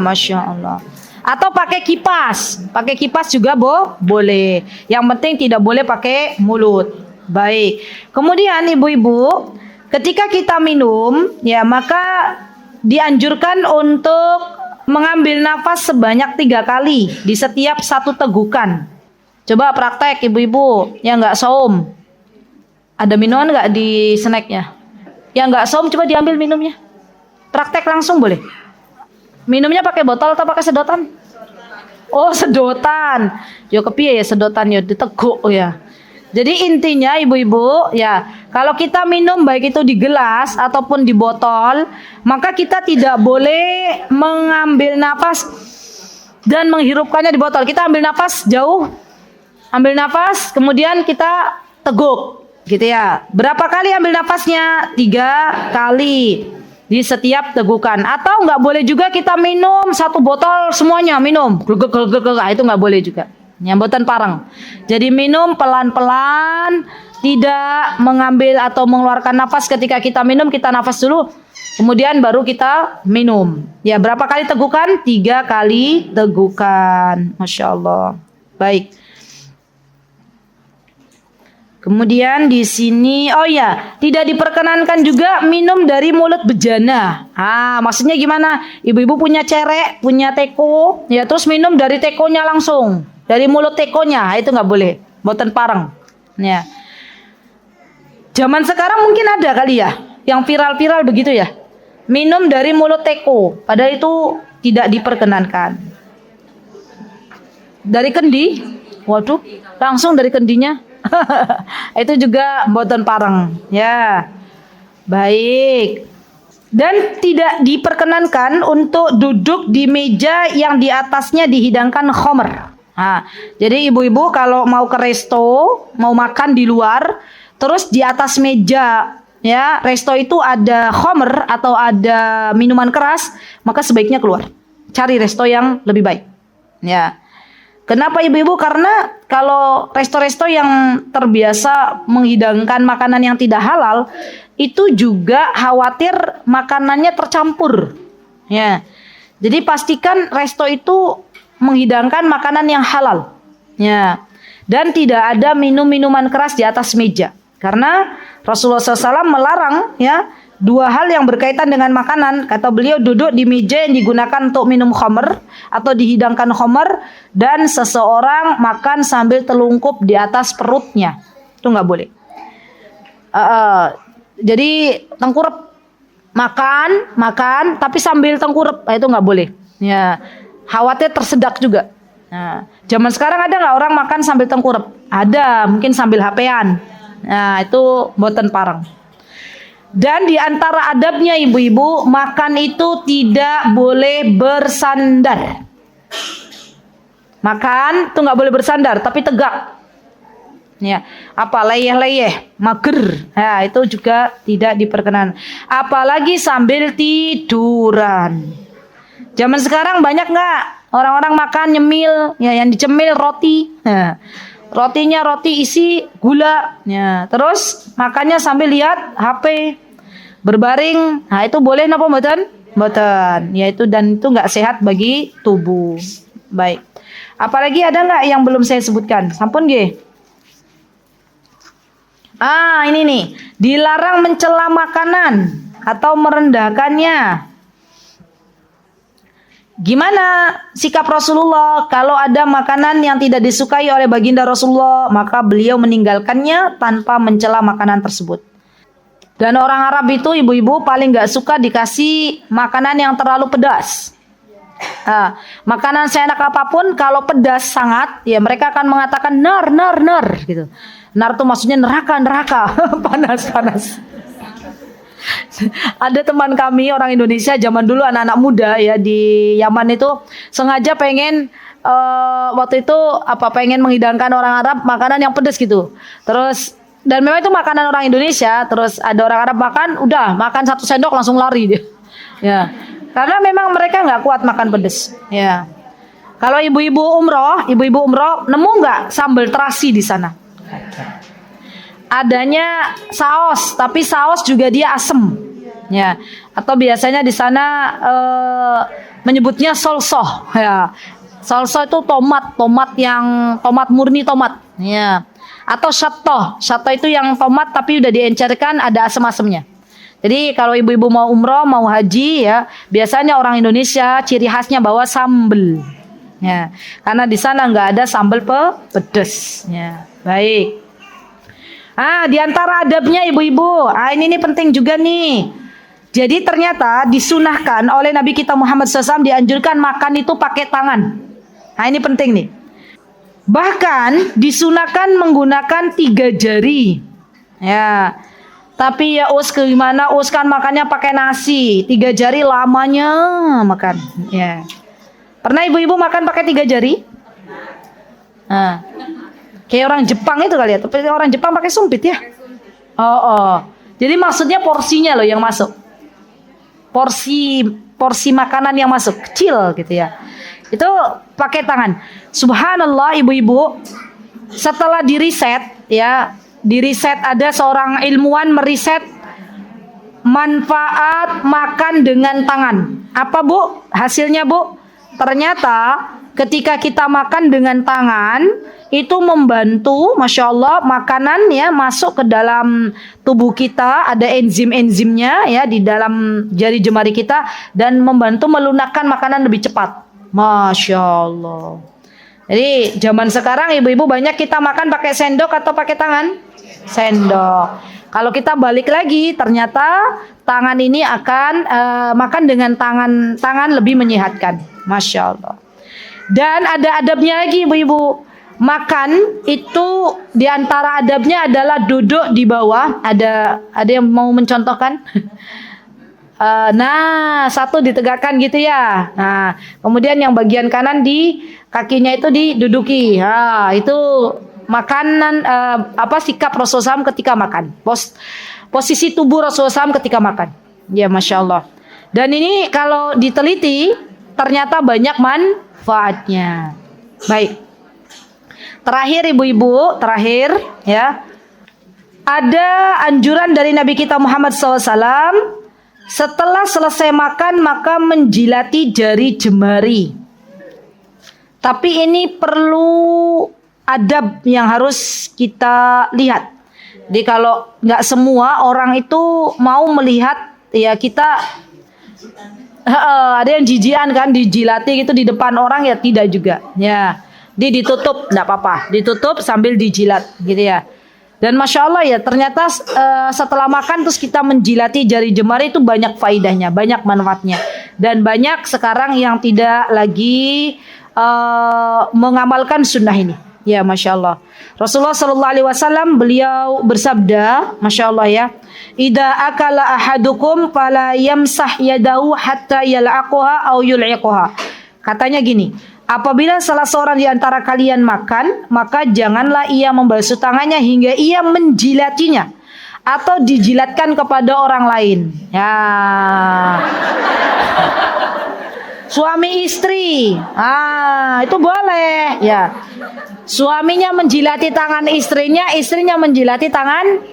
Masya Allah. Atau pakai kipas juga boleh. Yang penting tidak boleh pakai mulut. Baik. Kemudian ibu-ibu, ketika kita minum, ya maka dianjurkan untuk mengambil nafas sebanyak 3 kali di setiap satu tegukan. Coba praktek ibu-ibu yang nggak saum. Ada minuman nggak di snacknya? Yang nggak saum coba diambil minumnya. Praktek langsung boleh. Minumnya pakai botol atau pakai sedotan? Oh, sedotan. Yo kepiye ya sedotan yo diteguk ya. Jadi intinya ibu-ibu ya, kalau kita minum baik itu di gelas ataupun di botol, maka kita tidak boleh mengambil nafas dan menghirupkannya di botol. Kita ambil nafas jauh. Ambil nafas kemudian kita teguk gitu ya. Berapa kali ambil nafasnya? 3 kali. Di setiap tegukan. Atau nggak boleh juga kita minum 1 botol semuanya minum itu nggak boleh juga, nyambutan pareng. Jadi minum pelan-pelan, tidak mengambil atau mengeluarkan nafas. Ketika kita minum kita nafas dulu, kemudian baru kita minum. Ya, berapa kali tegukan? 3 kali tegukan. Masya Allah. Baik. Kemudian di sini, oh ya, tidak diperkenankan juga minum dari mulut bejana. Maksudnya gimana? Ibu-ibu punya cerek, punya teko, ya terus minum dari tekonya langsung, dari mulut tekonya, itu nggak boleh, boten pareng. Ya. Zaman sekarang mungkin ada kali ya, yang viral-viral begitu ya, minum dari mulut teko, padahal itu tidak diperkenankan. Dari kendi, waduh, langsung dari kendinya. Itu juga boten pareng ya. Baik. Dan tidak diperkenankan untuk duduk di meja yang di atasnya dihidangkan khamr. Jadi ibu-ibu kalau mau ke resto, mau makan di luar, terus di atas meja ya, resto itu ada khamr atau ada minuman keras, maka sebaiknya keluar. Cari resto yang lebih baik. Ya. Kenapa ibu-ibu? Karena kalau resto-resto yang terbiasa menghidangkan makanan yang tidak halal, itu juga khawatir makanannya tercampur. Ya. Jadi pastikan resto itu menghidangkan makanan yang halal. Ya. Dan tidak ada minum-minuman keras di atas meja. Karena Rasulullah SAW melarang ya 2 hal yang berkaitan dengan makanan. Kata beliau, duduk di meja yang digunakan untuk minum khamr atau dihidangkan khamr, dan seseorang makan sambil telungkup di atas perutnya. Itu nggak boleh. Jadi tengkurap, makan tapi sambil tengkurap, itu nggak boleh. Ya, khawatir tersedak juga. Nah, zaman sekarang ada nggak orang makan sambil tengkurap? Ada, mungkin sambil HP-an. Nah, itu boten pareng. Dan di antara adabnya ibu-ibu, makan itu tidak boleh bersandar. Makan itu nggak boleh bersandar, tapi tegak. Ya, apa leyeh-leyeh, mager, ya itu juga tidak diperkenan. Apalagi sambil tiduran. Zaman sekarang banyak nggak Orang-orang makan nyemil, ya yang dicemil roti. Nah, rotinya roti isi gula. Ya, terus makannya sambil lihat HP, berbaring. Nah, itu boleh napa mboten? Mboten. Ya itu, dan itu nggak sehat bagi tubuh. Baik. Apalagi ada nggak yang belum saya sebutkan? Sampun nggih. Ini nih, dilarang mencela makanan atau merendahkannya. Gimana sikap Rasulullah kalau ada makanan yang tidak disukai oleh baginda Rasulullah, maka beliau meninggalkannya tanpa mencela makanan tersebut. Dan orang Arab itu, ibu-ibu, paling gak suka dikasih makanan yang terlalu pedas. Makanan seenak apapun kalau pedas sangat, ya mereka akan mengatakan nar gitu. Nar itu maksudnya neraka panas. Ada teman kami orang Indonesia zaman dulu, anak-anak muda ya di Yaman itu, sengaja pengen waktu itu pengen menghidangkan orang Arab makanan yang pedas gitu. Terus, dan memang itu makanan orang Indonesia. Terus ada orang Arab makan 1 sendok langsung lari dia. Ya, karena memang mereka nggak kuat makan pedas. Ya. Kalau ibu-ibu umroh nemu nggak sambal terasi di sana? Adanya saus, tapi saus juga dia asem, ya. Atau biasanya di sana menyebutnya solsoh, ya. Solsoh itu tomat yang tomat murni tomat, ya. Atau syato itu yang tomat tapi udah diencerkan, ada asem-asemnya. Jadi kalau ibu-ibu mau umroh, mau haji, ya, biasanya orang Indonesia ciri khasnya bawa sambel, ya. Karena di sana nggak ada sambal pedes, ya. Baik. Di antara adabnya ibu-ibu, ini nih penting juga nih. Jadi ternyata disunahkan oleh Nabi kita Muhammad SAW, dianjurkan makan itu pakai tangan. Ini penting nih. Bahkan disunahkan menggunakan 3 jari. Ya. Tapi ya gimana kan makannya pakai nasi, 3 jari lamanya makan. Ya. Pernah ibu-ibu makan pakai 3 jari? Kayak orang Jepang itu kali ya. Tapi orang Jepang pakai sumpit ya. Jadi maksudnya porsinya loh yang masuk. Porsi makanan yang masuk kecil gitu ya. Itu pakai tangan. Subhanallah ibu-ibu. Setelah diriset ya, ada seorang ilmuwan meriset manfaat makan dengan tangan. Apa Bu? Hasilnya Bu? Ternyata ketika kita makan dengan tangan itu membantu, masya Allah, makanan ya masuk ke dalam tubuh kita, ada enzim-enzimnya ya di dalam jari jemari kita, dan membantu melunakkan makanan lebih cepat, masya Allah. Jadi zaman sekarang ibu-ibu banyak kita makan pakai sendok atau pakai tangan? Sendok. Kalau kita balik lagi, ternyata tangan ini akan makan dengan tangan lebih menyehatkan, masya Allah. Dan ada adabnya lagi ibu-ibu. Makan itu diantara adabnya adalah duduk di bawah. Ada yang mau mencontohkan? Satu ditegakkan gitu ya. Nah, kemudian yang bagian kanan di kakinya itu diduduki. Itu makanan sikap Rasulullah SAW ketika makan. Posisi tubuh Rasulullah SAW ketika makan. Ya, masya Allah. Dan ini kalau diteliti ternyata banyak manfaatnya. Baik. Terakhir ibu-ibu, ya. Ada anjuran dari Nabi kita Muhammad SAW, setelah selesai makan maka menjilati jari jemari. Tapi ini perlu adab yang harus kita lihat. Jadi kalau nggak semua orang itu mau melihat, ya kita ada yang jijian kan, dijilati gitu di depan orang, ya tidak juga. Ya. Ditutup, enggak apa-apa. Ditutup sambil dijilat gitu ya. Dan masya Allah ya, ternyata setelah makan terus kita menjilati jari jemari itu banyak faidahnya, banyak manfaatnya. Dan banyak sekarang yang tidak lagi mengamalkan sunnah ini. Ya, masya Allah. Rasulullah SAW beliau bersabda, masya Allah ya, "Idza akala ahadukum fala yamsah yadahu hatta yal'aqaha aw yul'iqaha." Katanya gini, apabila salah seorang di antara kalian makan, maka janganlah ia membasuh tangannya hingga ia menjilatinya atau dijilatkan kepada orang lain. Ya. suami istri. Itu boleh ya. Suaminya menjilati tangan istrinya, istrinya menjilati tangan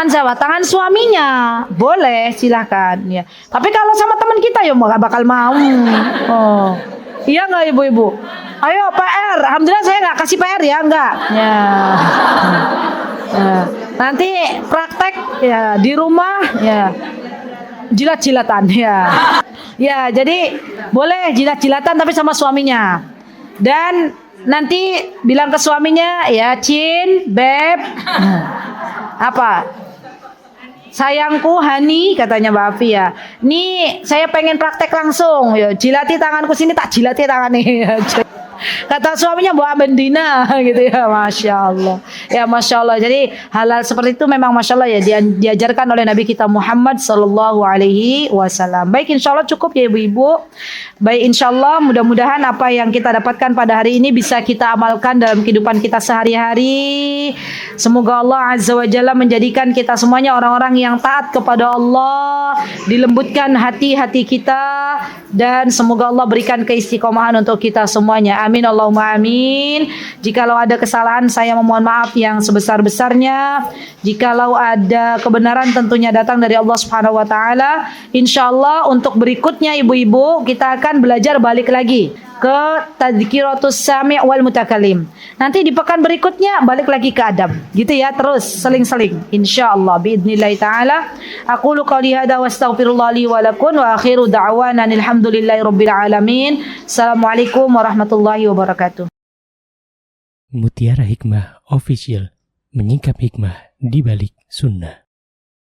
siapa? Tangan suaminya. Boleh, silakan ya. Tapi kalau sama teman kita ya nggak bakal mau. Oh. Iya nggak ibu-ibu? Ayo PR. Alhamdulillah saya nggak kasih PR ya, enggak. Ya. Nanti praktek ya di rumah ya. Jilat-jilatan ya. Ya, jadi boleh jilat-jilatan tapi sama suaminya. Dan nanti bilang ke suaminya ya, Cin, Beb. Apa? Sayangku Hani, katanya Mbak Afi ya. Nih saya pengen praktek langsung. Ya, jilati tanganku sini, tak jilati tangan nih. Kata suaminya Mbak Bendina gitu ya, Masya Allah. Ya Masya Allah. Jadi hal-hal seperti itu memang Masya Allah ya diajarkan oleh Nabi kita Muhammad Sallallahu Alaihi Wasallam. Baik, insya Allah cukup ya ibu-ibu. Baik, insya Allah mudah-mudahan apa yang kita dapatkan pada hari ini bisa kita amalkan dalam kehidupan kita sehari-hari. Semoga Allah Azza wa Jalla menjadikan kita semuanya orang-orang yang taat kepada Allah, dilembutkan hati-hati kita, dan semoga Allah berikan keistiqomahan untuk kita semuanya. Amin Allahumma amin. Jikalau ada kesalahan saya memohon maaf yang sebesar-besarnya. Jikalau ada kebenaran tentunya datang dari Allah Subhanahu wa taala. Insyaallah untuk berikutnya ibu-ibu kita akan belajar balik lagi ke tadzkiratus sami' wal mutakallim. Nanti di pekan berikutnya balik lagi ke adab. Gitu ya, terus seling-seling insyaallah biidznillah taala. Aqulu qouli hadza wa astaghfirullah li wa lakum wa akhiru da'wana alhamdulillahirabbil alamin. Assalamualaikum warahmatullahi wabarakatuh. Mutiara Hikmah Official, menyingkap hikmah di balik sunnah.